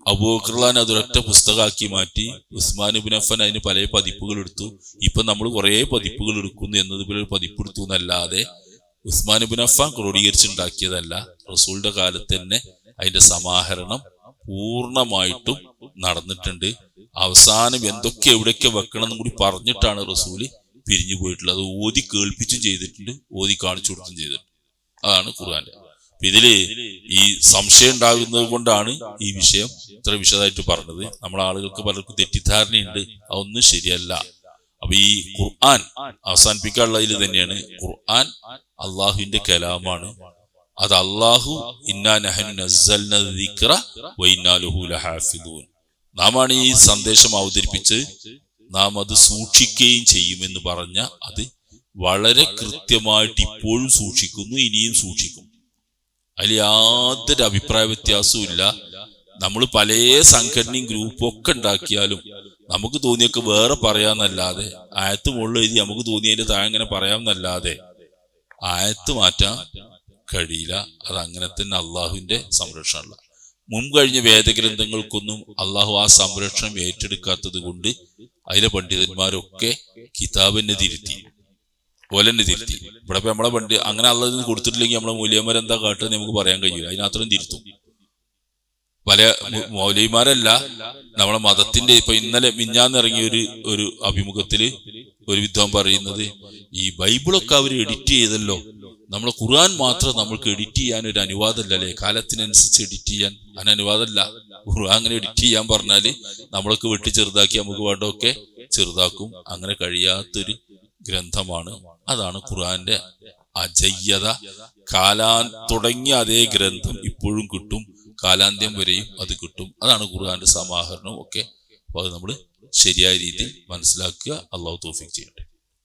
അബൂബക്കർ അതൊരൊറ്റ പുസ്തകമാക്കി മാറ്റി. ഉസ്മാൻ ഇബ്നു അഫ്ഫാൻ അതിന് പല പതിപ്പുകൾ എടുത്തു. ഇപ്പൊ നമ്മൾ കുറെ പതിപ്പുകൾ എടുക്കുന്നു എന്നതുപോലെ പതിപ്പ് എടുത്തു എന്നല്ലാതെ ഉസ്മാൻ ഇബ്നു അഫ്ഫാൻ ക്രോഡീകരിച്ചുണ്ടാക്കിയതല്ല. റസൂലിന്റെ കാലത്ത് തന്നെ അതിന്റെ സമാഹരണം പൂർണ്ണമായിട്ടും നടന്നിട്ടുണ്ട്. അവസാനം എന്തൊക്കെ എവിടെയൊക്കെ വെക്കണം എന്നും കൂടി പറഞ്ഞിട്ടാണ് റസൂല് പിരിഞ്ഞു പോയിട്ടുള്ളത്. അത് ഓതി കേൾപ്പിച്ചും ചെയ്തിട്ടുണ്ട്, ഓതി കാണിച്ചു കൊടുത്തും ചെയ്തിട്ടുണ്ട്. അതാണ് ഖുർആന്റെ. ഇതില് ഈ സംശയം ഉണ്ടാകുന്നത് കൊണ്ടാണ് ഈ വിഷയം ഇത്ര വിശദമായിട്ട് പറഞ്ഞത്. നമ്മളെ ആളുകൾക്ക് പലർക്കും തെറ്റിദ്ധാരണയുണ്ട്, അതൊന്നും ശരിയല്ല. അപ്പൊ ഈ ഖുർആൻ അവസാനിപ്പിക്കാനുള്ളതിൽ തന്നെയാണ്, ഖുർആൻ അള്ളാഹുവിന്റെ കലാമാണ്. അത് അള്ളാഹു ഇന്നാ നഹ്നു നസ്സൽന ദിക്റ വ ഇന്നാ ലഹു ലഹാഫിദൂൻ, നാമാണ് ഈ സന്ദേശം അവതരിപ്പിച്ച് നാം അത് സൂക്ഷിക്കുകയും ചെയ്യുമെന്ന് പറഞ്ഞ അത് വളരെ കൃത്യമായിട്ട് ഇപ്പോഴും സൂക്ഷിക്കുന്നു, ഇനിയും സൂക്ഷിക്കും. അതിൽ യാതൊരു അഭിപ്രായ വ്യത്യാസവും ഇല്ല. നമ്മൾ പല സംഘടനയും ഗ്രൂപ്പും ഒക്കെ ഉണ്ടാക്കിയാലും നമുക്ക് തോന്നിയൊക്കെ വേറെ പറയാന്നല്ലാതെ, ആയത്ത് മുകളിൽ എഴുതി നമുക്ക് തോന്നിയതിന്റെ താഴെ അങ്ങനെ പറയാമെന്നല്ലാതെ ആയത്ത് മാറ്റാൻ കഴിയില്ല. അത് അങ്ങനെ തന്നെ അള്ളാഹുവിന്റെ സംരക്ഷണമല്ല. മുമ്പ് കഴിഞ്ഞ വേദഗ്രന്ഥങ്ങൾക്കൊന്നും അള്ളാഹു ആ സംരക്ഷണം ഏറ്റെടുക്കാത്തത് കൊണ്ട് അതിലെ പണ്ഡിതന്മാരൊക്കെ കിതാബിനെ തിരുത്തി, ഓലെന്നെ തിരുത്തി. ഇവിടെ നമ്മളെ അങ്ങനെ അള്ളാഹ് കൊടുത്തിട്ടില്ലെങ്കിൽ നമ്മളെ മൂല്യന്മാരെന്താ കാട്ടുന്നത് നമുക്ക് പറയാൻ കഴിയില്ല, അതിനത്രയും തിരുത്തും. പല മൗലവിമാരല്ല, നമ്മളെ മതത്തിന്റെ ഇപ്പൊ ഇന്നലെ മിഞ്ഞാന്നിറങ്ങിയ ഒരു അഭിമുഖത്തില് ഒരു വിദ്വാൻ പറയുന്നത്, ഈ ബൈബിളൊക്കെ അവർ എഡിറ്റ് ചെയ്തല്ലോ, നമ്മളെ ഖുർആൻ മാത്രം നമ്മൾക്ക് എഡിറ്റ് ചെയ്യാൻ ഒരു അനുവാദമല്ലേ, കാലത്തിനനുസരിച്ച് എഡിറ്റ് ചെയ്യാൻ അതിന് അനുവാദമല്ല. ഖുർആൻ അങ്ങനെ എഡിറ്റ് ചെയ്യാൻ പറഞ്ഞാല് നമ്മളൊക്കെ വെട്ടി ചെറുതാക്കി നമുക്ക് വേണ്ടതൊക്കെ ചെറുതാക്കും. അങ്ങനെ കഴിയാത്തൊരു ഗ്രന്ഥമാണ്. അതാണ് ഖുർആന്റെ അജയ്യത. തുടങ്ങിയ അതേ ഗ്രന്ഥം ഇപ്പോഴും കിട്ടും, കാലാന്ത്യം വരെയും അത് കിട്ടും. അതാണ് ഖുർആന്റെ സമാഹരണം ഒക്കെ. അപ്പൊ അത് നമ്മൾ ശരിയായ രീതിയിൽ മനസ്സിലാക്കുക. അള്ളാഹു തൗഫീഖ് ചെയ്യട്ടെ.